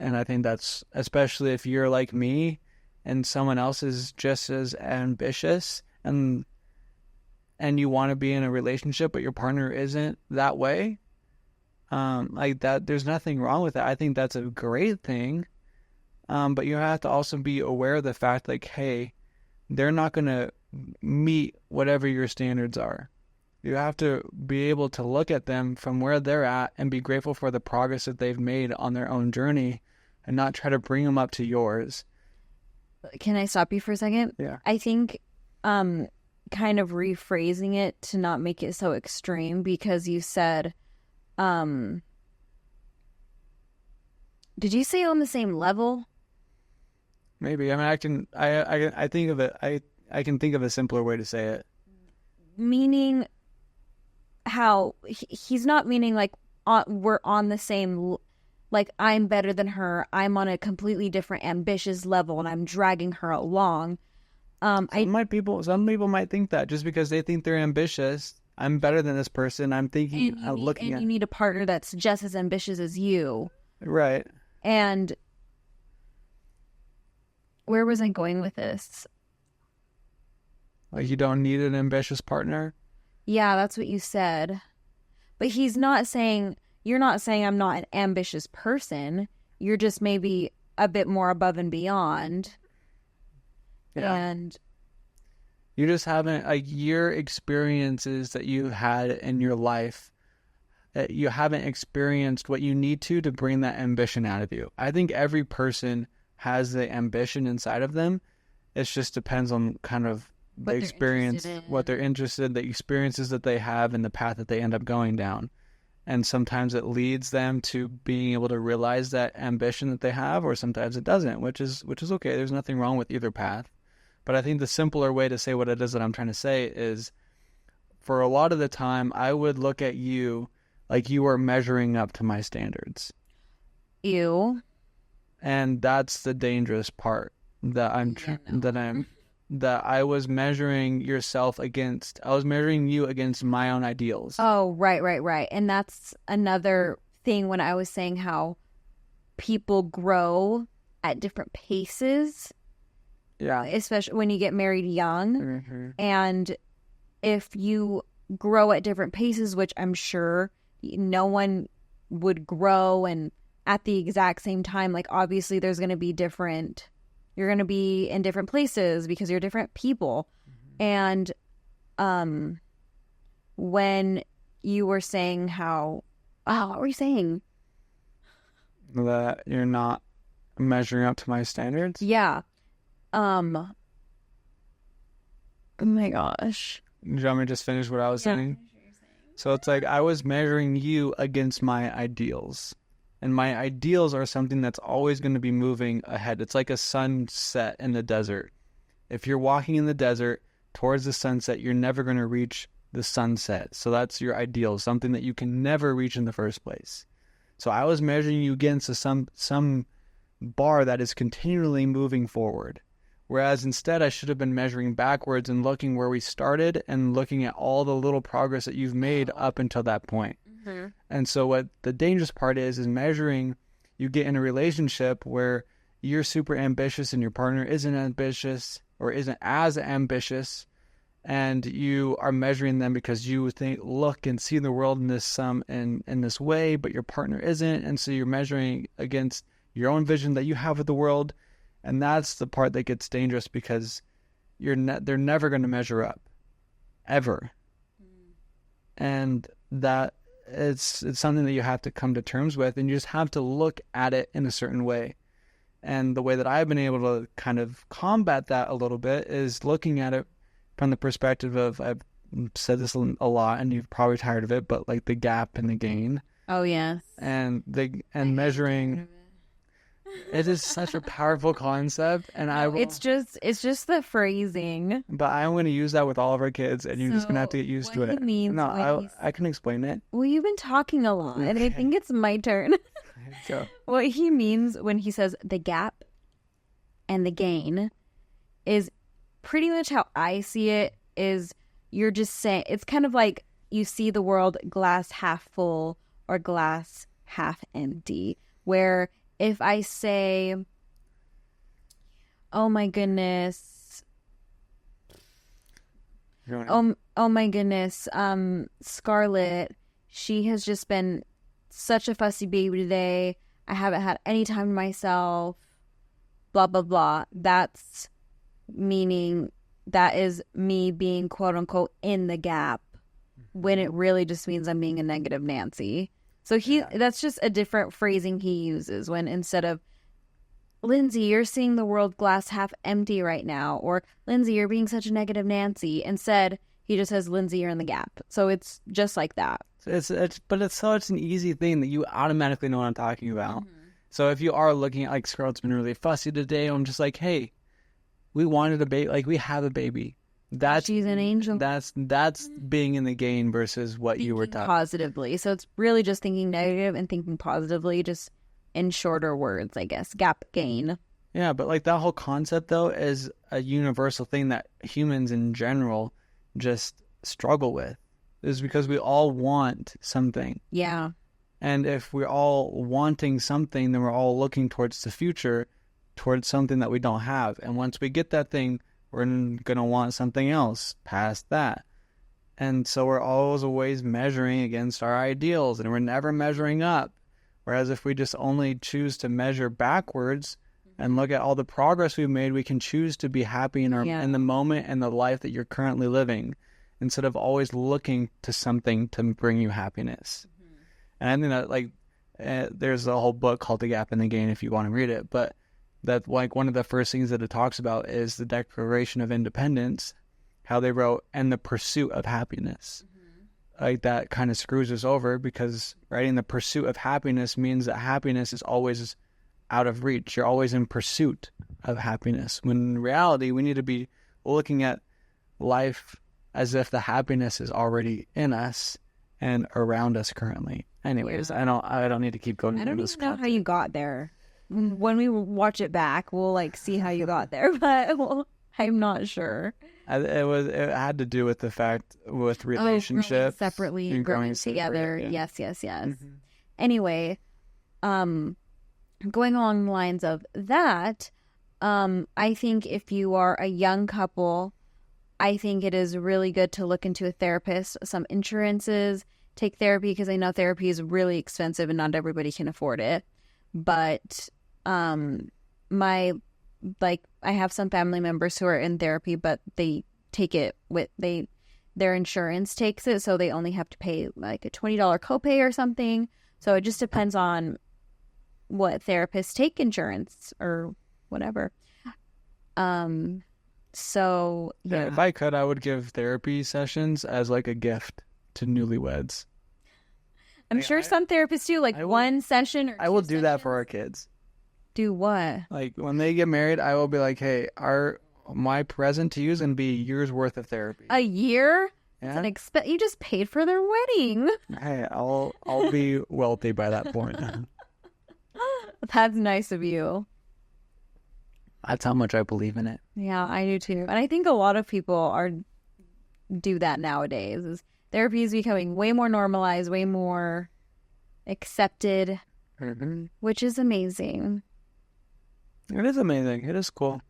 And I think that's, especially if you're like me and someone else is just as ambitious and you want to be in a relationship, but your partner isn't that way, like that, there's nothing wrong with that. I think that's a great thing. But you have to also be aware of the fact, like, hey, they're not going to meet whatever your standards are. You have to be able to look at them from where they're at and be grateful for the progress that they've made on their own journey, and not try to bring them up to yours. Can I stop you for a second? Yeah. I think kind of rephrasing it to not make it so extreme, because you said, did you say on the same level? Maybe. I can think of it. I can think of a simpler way to say it. Meaning how he's not meaning like we're on the same, like I'm better than her, I'm on a completely different ambitious level and I'm dragging her along. I Some people might think that just because they think they're ambitious. I'm better than this person. I'm thinking, you need a partner that's just as ambitious as you. Right. And where was I going with this? Like, you don't need an ambitious partner. Yeah, that's what you said. But you're not saying I'm not an ambitious person. You're just maybe a bit more above and beyond. Yeah. And you just haven't, like, your experiences that you had in your life, you haven't experienced what you need to bring that ambition out of you. I think every person has the ambition inside of them. It just depends on kind of the experience, what they're interested in, the experiences that they have, and the path that they end up going down. And sometimes it leads them to being able to realize that ambition that they have, or sometimes it doesn't, which is okay. There's nothing wrong with either path. But I think the simpler way to say what it is that I'm trying to say is, for a lot of the time, I would look at you like you are measuring up to my standards. Ew. And that's the dangerous part that I was measuring yourself against. I was measuring you against my own ideals. Oh, right. And that's another thing when I was saying how people grow at different paces. Yeah. Especially when you get married young. Mm-hmm. And if you grow at different paces, which I'm sure no one would grow and at the exact same time, like obviously there's going to be different, you're going to be in different places because you're different people. Mm-hmm. And when you were saying how, what were you saying? That you're not measuring up to my standards? Yeah. Oh my gosh. Do you want me to just finish what I was saying? So it's like I was measuring you against my ideals. And my ideals are something that's always going to be moving ahead. It's like a sunset in the desert. If you're walking in the desert towards the sunset, you're never going to reach the sunset. So that's your ideal, something that you can never reach in the first place. So I was measuring you against some bar that is continually moving forward. Whereas instead I should have been measuring backwards and looking where we started and looking at all the little progress that you've made up until that point. Mm-hmm. And so what the dangerous part is measuring. You get in a relationship where you're super ambitious and your partner isn't ambitious or isn't as ambitious, and you are measuring them because you look and see the world in this way, but your partner isn't, and so you're measuring against your own vision that you have of the world. And that's the part that gets dangerous because they're never going to measure up, ever. And that it's something that you have to come to terms with, and you just have to look at it in a certain way. And the way that I've been able to kind of combat that a little bit is looking at it from the perspective of, I've said this a lot, and you've probably tired of it, but like the gap and the gain. Oh yeah. And measuring. It is such a powerful concept, and it's just the phrasing. But I'm going to use that with all of our kids, and you're just going to have to get used to it. I can explain it. Well, you've been talking a lot, and I think it's my turn. Go. What he means when he says the gap and the gain is pretty much how I see it. Is you're just saying, it's kind of like you see the world glass half full or glass half empty, where if I say, oh my goodness, Scarlett, she has just been such a fussy baby today. I haven't had any time to myself, blah, blah, blah. That is me being quote unquote in the gap, when it really just means I'm being a negative Nancy. So that's just a different phrasing he uses, when instead of, Lindsay, you're seeing the world glass half empty right now, or Lindsay, you're being such a negative Nancy. Instead, he just says, Lindsay, you're in the gap. So it's just like that. It's such an easy thing that you automatically know what I'm talking about. Mm-hmm. So if you are looking at, like, Scarlett's been really fussy today, I'm just like, hey, we wanted a baby, like, we have a baby. She's an angel. That's being in the gain versus what you were talking positively. So it's really just thinking negative and thinking positively, just in shorter words, I guess. Gap, gain. Yeah, but like that whole concept though is a universal thing that humans in general just struggle with. Is because we all want something. Yeah. And if we're all wanting something, then we're all looking towards the future, towards something that we don't have. And once we get that thing, we're going to want something else past that. And so we're always measuring against our ideals, and we're never measuring up. Whereas if we just only choose to measure backwards and look at all the progress we've made, we can choose to be happy in in the moment and the life that you're currently living, instead of always looking to something to bring you happiness. And I think that, like, there's a whole book called The Gap and the Gain if you want to read it. But that, like, one of the first things that it talks about is the Declaration of Independence, how they wrote, and the pursuit of happiness. Like, that kind of screws us over, because writing the pursuit of happiness means that happiness is always out of reach. You're always in pursuit of happiness. When in reality, we need to be looking at life as if the happiness is already in us and around us currently. Anyways, I don't need to keep going. I don't even know how you got there. When we watch it back, we'll like see how you got there, but I'm not sure. It had to do with the fact with relationships, growing separately and growing together. Yeah. Yes. Anyway, going along the lines of that, I think if you are a young couple, I think it is really good to look into a therapist, some insurances, take therapy, because I know therapy is really expensive and not everybody can afford it. But I have some family members who are in therapy, but they take it with their insurance takes it, so they only have to pay like a $20 copay or something. So it just depends on what therapists take insurance or whatever. So yeah, if I could, I would give therapy sessions as like a gift to newlyweds. I'm sure some therapists do, like one session or I will do that for our kids. Do what? Like when they get married, I will be like, hey, my present to you is going to be a year's worth of therapy. A year? Yeah. You just paid for their wedding. Hey, I'll be wealthy by that point. That's nice of you. That's how much I believe in it. Yeah, I do too. And I think a lot of people do that nowadays. Therapy is becoming way more normalized, way more accepted, which is amazing. It is amazing. It is cool.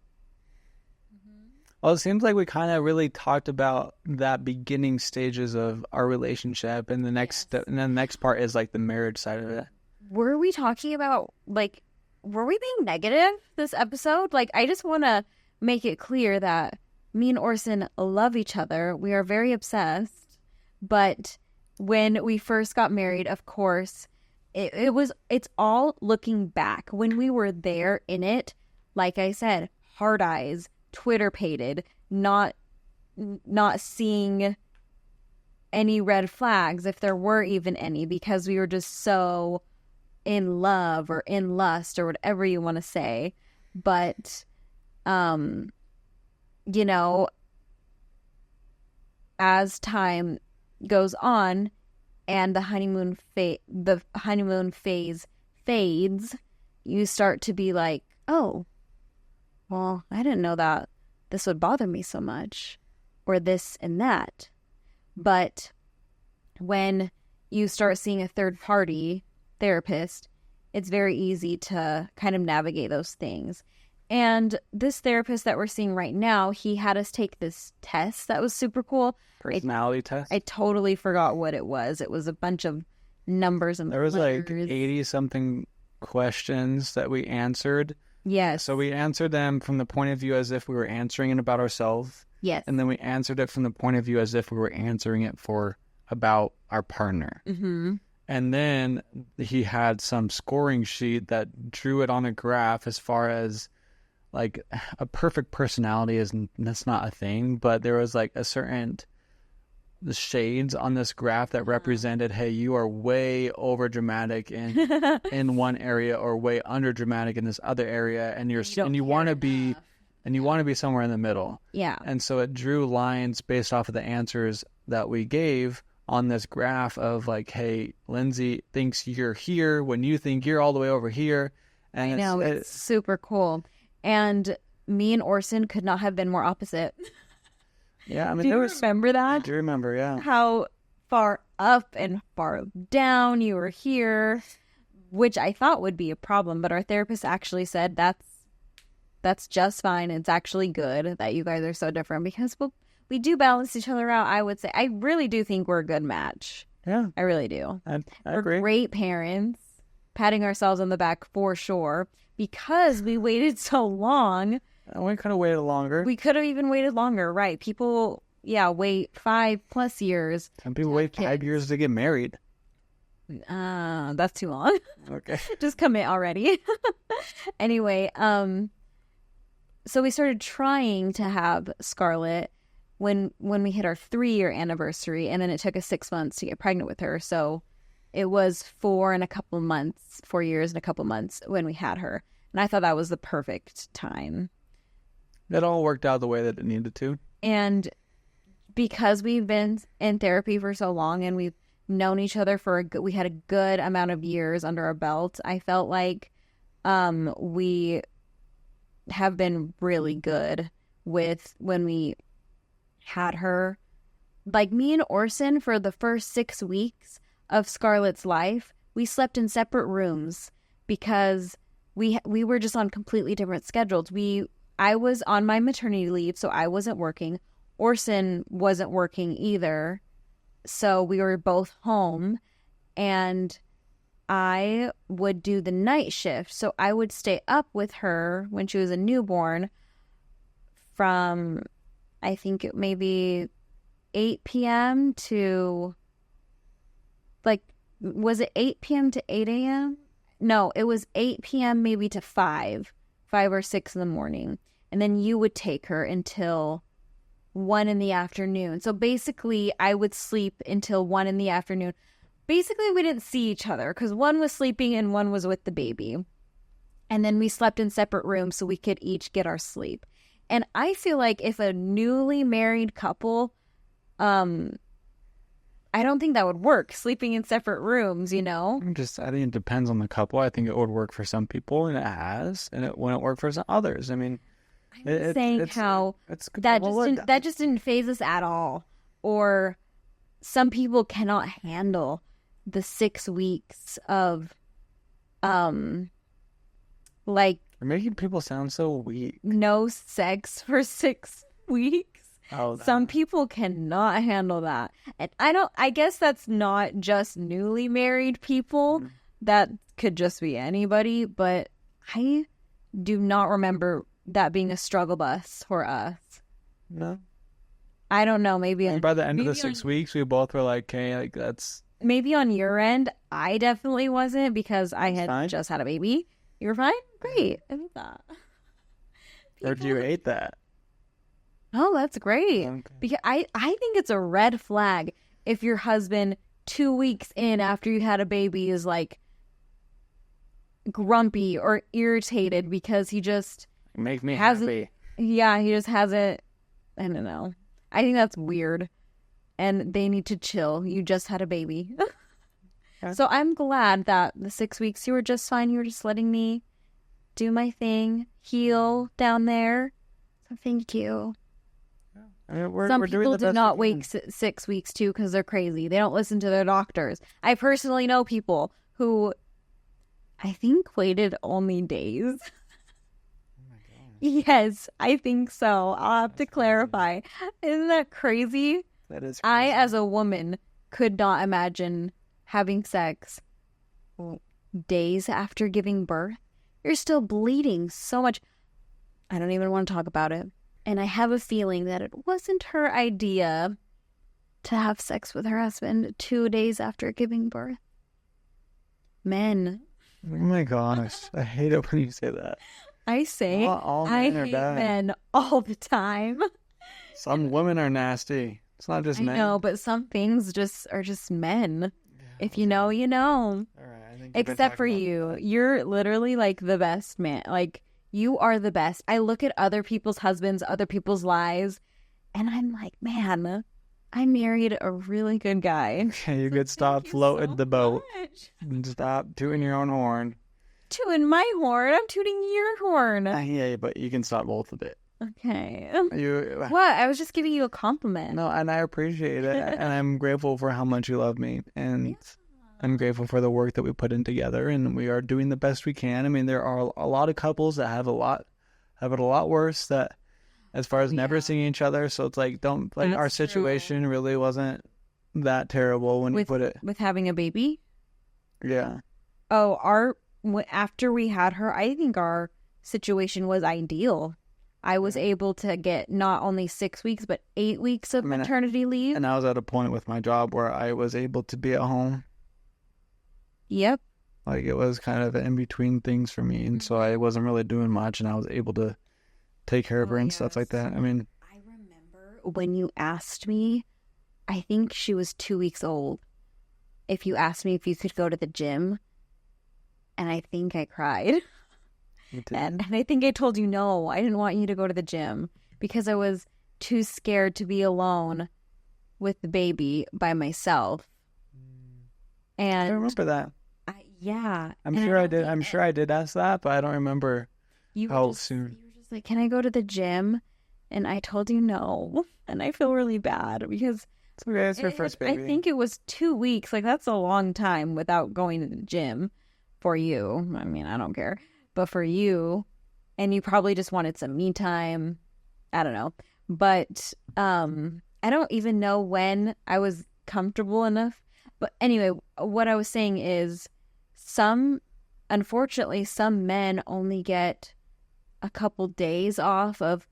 Well, it seems like we kind of really talked about that beginning stages of our relationship, and the next step, and then the next part is like the marriage side of it. Were we talking about, like, were we being negative this episode? Like, I just want to make it clear that me and Orson love each other. We are very obsessed. But when we first got married, of course, it's all looking back. When we were there in it, like I said, hard eyes, Twitter-pated, not seeing any red flags, if there were even any, because we were just so in love or in lust or whatever you want to say. But, as time goes on and the honeymoon phase fades, you start to be like, oh, well, I didn't know that this would bother me so much, or this and that. But when you start seeing a third party therapist, it's very easy to kind of navigate those things. And this therapist that we're seeing right now, he had us take this test that was super cool. Personality test? I totally forgot what it was. It was a bunch of numbers and there was letters. Like 80-something questions that we answered. Yes. So we answered them from the point of view as if we were answering it about ourselves. Yes. And then we answered it from the point of view as if we were answering it about our partner. Mm-hmm. And then he had some scoring sheet that drew it on a graph as far as like a perfect personality that's not a thing, but there was like the shades on this graph that represented, hey, you are way over dramatic in one area or way under dramatic in this other area, and you want to be somewhere in the middle. Yeah. And so it drew lines based off of the answers that we gave on this graph of like, hey, Lindsay thinks you're here when you think you're all the way over here. And I know, it's super cool. And me and Orson could not have been more opposite. Yeah, I mean, Do you there was. remember I that? do remember, yeah. How far up and far down you were here, which I thought would be a problem, but our therapist actually said that's just fine. It's actually good that you guys are so different because we do balance each other out. I would say I really do think we're a good match. Yeah, I really do. I We're agree. great parents, patting ourselves on the back for sure because we waited so long. And we could have waited longer. We could have even waited longer, right? People, wait 5+ years. Some people wait 5 years to get married. That's too long. Okay. Just commit already. Anyway, so we started trying to have Scarlett when we hit our 3-year anniversary, and then it took us 6 months to get pregnant with her. So it was 4 years and a couple months when we had her. And I thought that was the perfect time. It all worked out the way that it needed to. And because we've been in therapy for so long and we've known each other we had a good amount of years under our belt, I felt like we have been really good with when we had her. Like me and Orson, for the first 6 weeks of Scarlett's life, we slept in separate rooms because we were just on completely different schedules. I was on my maternity leave, so I wasn't working. Orson wasn't working either, so we were both home, and I would do the night shift. So I would stay up with her when she was a newborn from, I think it maybe 8 p.m. to, was it 8 p.m. to 8 a.m.? No, it was 8 p.m. maybe to 5 or 6 in the morning. And then you would take her until 1 in the afternoon. So basically, I would sleep until 1 in the afternoon. Basically, we didn't see each other because one was sleeping and one was with the baby. And then we slept in separate rooms so we could each get our sleep. And I feel like if a newly married couple, I don't think that would work, sleeping in separate rooms, you know? I think it depends on the couple. I think it would work for some people, and it has, and it wouldn't work for some others. I mean, I'm saying how that just didn't phase us at all. Or some people cannot handle the 6 weeks of, You're making people sound so weak. no sex for 6 weeks. Oh, Some people cannot handle that. And I guess that's not just newly married people. That could just be anybody, but I do not remember that being a struggle bus for us. No. I don't know, maybe And by the end of the maybe 6 weeks, we both were like, "Okay, like that's maybe on your end, I definitely wasn't because I had fine. just had a baby. You were fine? Great. I love that. Or you ate that." Oh, that's great. Okay. Because I think it's a red flag if your husband 2 weeks in after you had a baby is like grumpy or irritated because he just Make me hasn't. happy. Yeah, he just hasn't. I don't know. I think that's weird, and they need to chill. You just had a baby. Okay. So I'm glad that the 6 weeks you were just fine. You were just letting me do my thing, heal down there. So thank you. I mean, we're Some doing people the do best not we wait can. 6 weeks too because they're crazy. They don't listen to their doctors. I personally know people who I think waited only days. Yes, I think so. I'll have to clarify. Isn't that crazy? That is. I, crazy. as a woman, could not imagine having sex days after giving birth. You're still bleeding so much. I don't even want to talk about it. And I have a feeling that it wasn't her idea to have sex with her husband 2 days after giving birth. Men. Oh my gosh, I hate it when you say that. I say All I men are hate bad. men all the time. Some women are nasty. It's not just I men. know, but some things are just men. If you know, you know. All right, I think you've been Except for talking you. You're literally like the best man. Like, you are the best. I look at other people's husbands, other people's lives, and I'm like, man, I married a really good guy. about- Okay, you could stop Thank you floating so the boat much. and stop tooting your own horn. tooting my horn. I'm tooting your horn. Yeah, but you can stop both of it. Okay. You What? I was just giving you a compliment. No, and I appreciate it, and I'm grateful for how much you love me, and I'm grateful for the work that we put in together, and we are doing the best we can. I mean, there are a lot of couples that have it a lot worse, that as far as never seeing each other. So it's like, our situation really wasn't that terrible when you put it. With having a baby? Yeah. Oh, after we had her, I think our situation was ideal. I was able to get not only 6 weeks, but 8 weeks of maternity leave. And I was at a point with my job where I was able to be at home. Yep. Like, it was kind of in between things for me. And so I wasn't really doing much, and I was able to take care of her and stuff like that. I mean, I remember when you asked me, I think she was 2 weeks old. If you asked me if you could go to the gym, and I think I cried. And I think I told you no, I didn't want you to go to the gym because I was too scared to be alone with the baby by myself. And I remember that. Yeah. I'm sure I did. I'm sure I did ask that, but I don't remember how soon. You were just like, can I go to the gym? And I told you no. And I feel really bad because it's okay. It's your first baby. I think it was 2 weeks. Like, that's a long time without going to the gym for you. I mean, I don't care. But for you, and you probably just wanted some me time. I don't know. But I don't even know when I was comfortable enough. But anyway, what I was saying is unfortunately, some men only get a couple days off of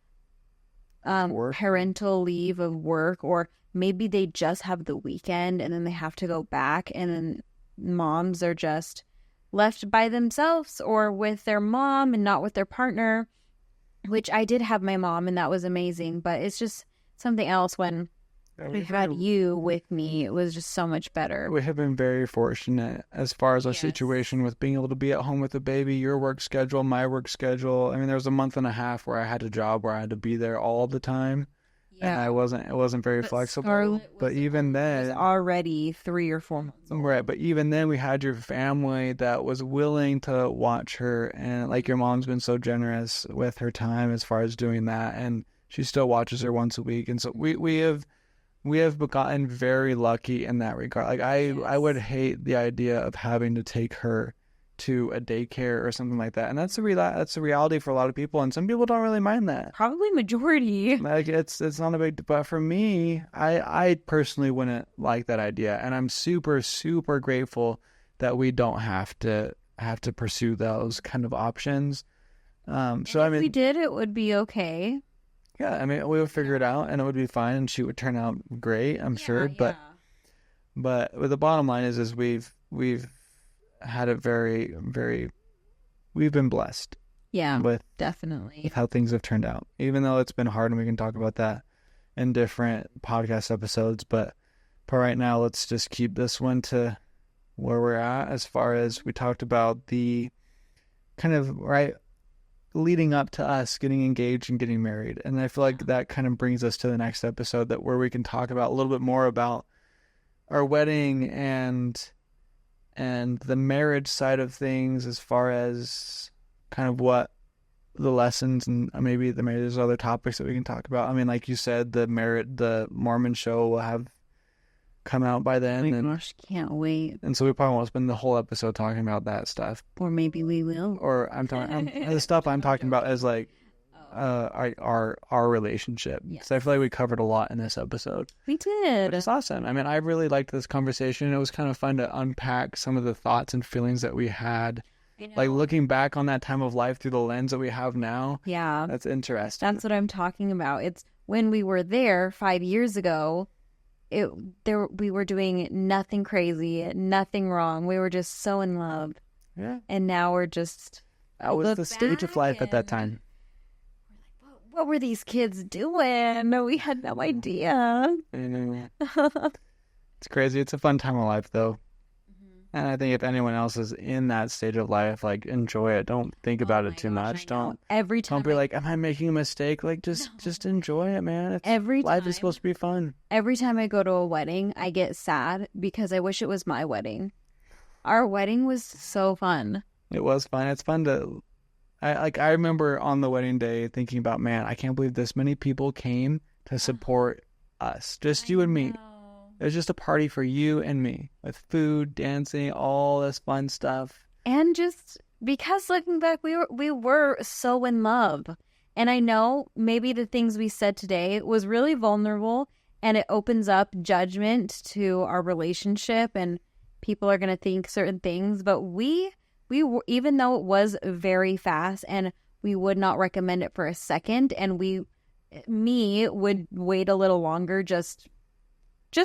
parental leave of work, or maybe they just have the weekend and then they have to go back, and then moms are just left by themselves or with their mom and not with their partner, which I did have my mom and that was amazing, but it's just something else when I had you with me. It was just so much better. We have been very fortunate as far as our situation with being able to be at home with the baby, your work schedule, my work schedule. I mean, there was a month and a half where I had a job where I had to be there all the time. Yeah. And it wasn't very flexible. But even then, was already 3 or 4 months old. Right. But even then, we had your family that was willing to watch her. And like, your mom's been so generous with her time as far as doing that. And she still watches her once a week. And so we have gotten very lucky in that regard. Like, I would hate the idea of having to take her to a daycare or something like that, and that's a reality for a lot of people, and some people don't really mind that. Probably majority. Like, it's not a big, but for me, I personally wouldn't like that idea, and I'm super, super grateful that we don't have to pursue those kind of options. So I mean, if we did, it would be okay. Yeah, I mean, we would figure it out, and it would be fine, and she would turn out great, I'm sure. But the bottom line is we've had it very, very. We've been blessed. Yeah, with definitely with how things have turned out, even though it's been hard, and we can talk about that in different podcast episodes. But for right now, let's just keep this one to where we're at, as far as we talked about the kind of leading up to us getting engaged and getting married. And I feel like that kind of brings us to the next episode, that where we can talk about a little bit more about our wedding and the marriage side of things, as far as kind of what the lessons, and maybe there's other topics that we can talk about. I mean, like you said, the Mormon show will have come out by then. Oh my gosh, can't wait. And so we probably won't spend the whole episode talking about that stuff. Or maybe we will. Or I'm talking the stuff I'm talking about is like our relationship. Yes. So I feel like we covered a lot in this episode. We did. But it's awesome. I mean, I really liked this conversation. It was kind of fun to unpack some of the thoughts and feelings that we had. Like, looking back on that time of life through the lens that we have now. Yeah. That's interesting. That's what I'm talking about. It's when we were there 5 years ago, we were doing nothing crazy, nothing wrong. We were just so in love. Yeah. And now we're just... That was the stage of life at that time. We're like, what were these kids doing? No, we had no idea. It's crazy. It's a fun time of life, though. And I think if anyone else is in that stage of life, like, enjoy it. Don't think about it too much. Don't be like, am I making a mistake? Like, just enjoy it, man. Life is supposed to be fun. Every time I go to a wedding, I get sad because I wish it was my wedding. Our wedding was so fun. It was fun. It's fun to. I remember on the wedding day thinking about, man, I can't believe this many people came to support us, just you and me. It was just a party for you and me with food, dancing, all this fun stuff. And just because looking back, we were so in love. And I know maybe the things we said today was really vulnerable, and it opens up judgment to our relationship, and people are going to think certain things. But we were, even though it was very fast, and we would not recommend it for a second, and me would wait a little longer just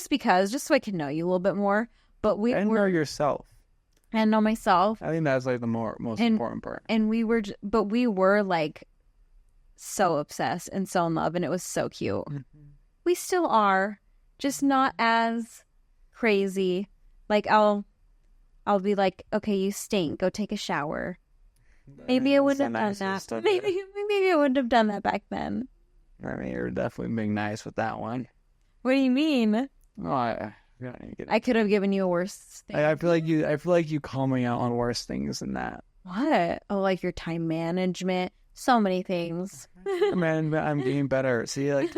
because, just so I can know you a little bit more. But know yourself. And know myself. I think that's like the most important part. And we were like so obsessed and so in love, and it was so cute. Mm-hmm. We still are, just not as crazy. Like I'll be like, okay, you stink, go take a shower. Maybe I wouldn't have done that. Maybe I wouldn't have done that back then. I mean, you're definitely being nice with that one. What do you mean? Oh, I could have given you a worse thing. I feel like you call me out on worse things than that. What? Oh, like your time management. So many things. Man, I'm getting better. See, like,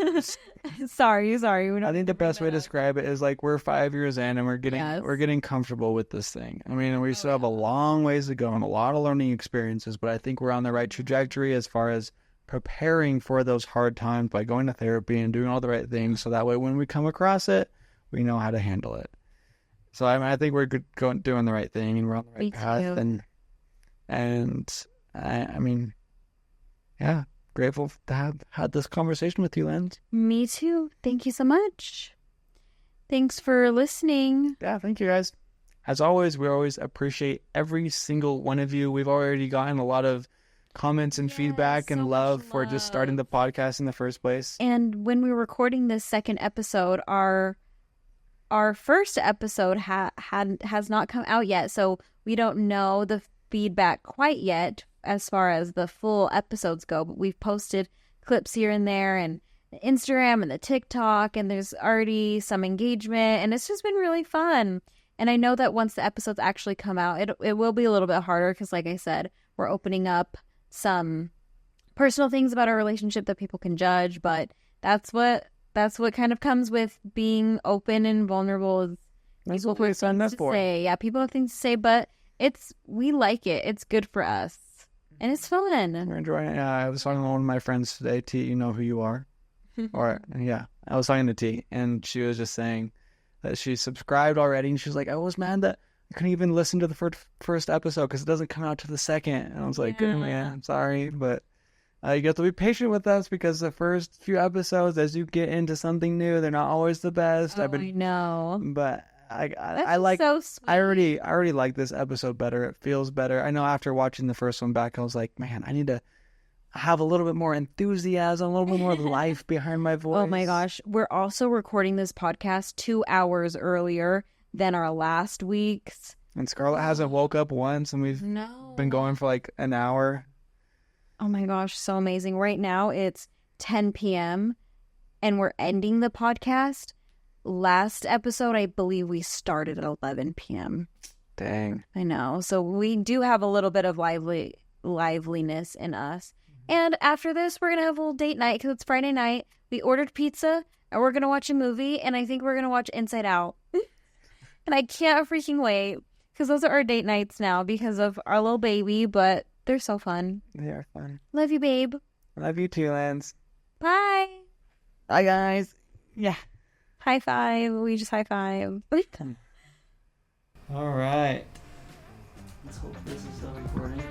sorry. I think the best way to describe it is like we're 5 years in and we're getting comfortable with this thing. I mean, we still have a long ways to go and a lot of learning experiences, but I think we're on the right trajectory as far as preparing for those hard times by going to therapy and doing all the right things, so that way when we come across it, we know how to handle it. So I think we're doing the right thing, and we're on the right path. And I mean, yeah, grateful to have had this conversation with you, Lens. Me too. Thank you so much. Thanks for listening. Yeah, thank you guys. As always, we always appreciate every single one of you. We've already gotten a lot of comments and feedback and love for just starting the podcast in the first place. And when we were recording this second episode, our first episode has not come out yet, so we don't know the feedback quite yet as far as the full episodes go. But we've posted clips here and there, and the Instagram and the TikTok, and there's already some engagement, and it's just been really fun. And I know that once the episodes actually come out, it will be a little bit harder because, like I said, we're opening up some personal things about our relationship that people can judge, but that's what kind of comes with being open and vulnerable. That's what we signed up for. Yeah, people have things to say, but we like it. It's good for us, and it's fun. We're enjoying it. I was talking to one of my friends today. T, you know who you are, or yeah, I was talking to T, and she was just saying that she subscribed already, and she was like, I was mad that I couldn't even listen to the first episode because it doesn't come out to the second. And I was like, yeah, I'm sorry, but you have to be patient with us because the first few episodes, as you get into something new, they're not always the best. I know, but I like. So sweet. I already like this episode better. It feels better. I know after watching the first one back, I was like, man, I need to have a little bit more enthusiasm, a little bit more life behind my voice. Oh my gosh, we're also recording this podcast 2 hours earlier than our last week's. And Scarlett hasn't woke up once, and we've been going for like an hour. Oh my gosh, so amazing. Right now it's 10 p.m. and we're ending the podcast. Last episode, I believe we started at 11 p.m. Dang. I know. So we do have a little bit of liveliness in us. And after this, we're going to have a little date night because it's Friday night. We ordered pizza and we're going to watch a movie, and I think we're going to watch Inside Out. And I can't freaking wait because those are our date nights now because of our little baby, but they're so fun. They are fun. Love you, babe. Love you too, Lance. Bye. Bye, guys. Yeah. High five. We just high five. All right. Let's hope this is still recording.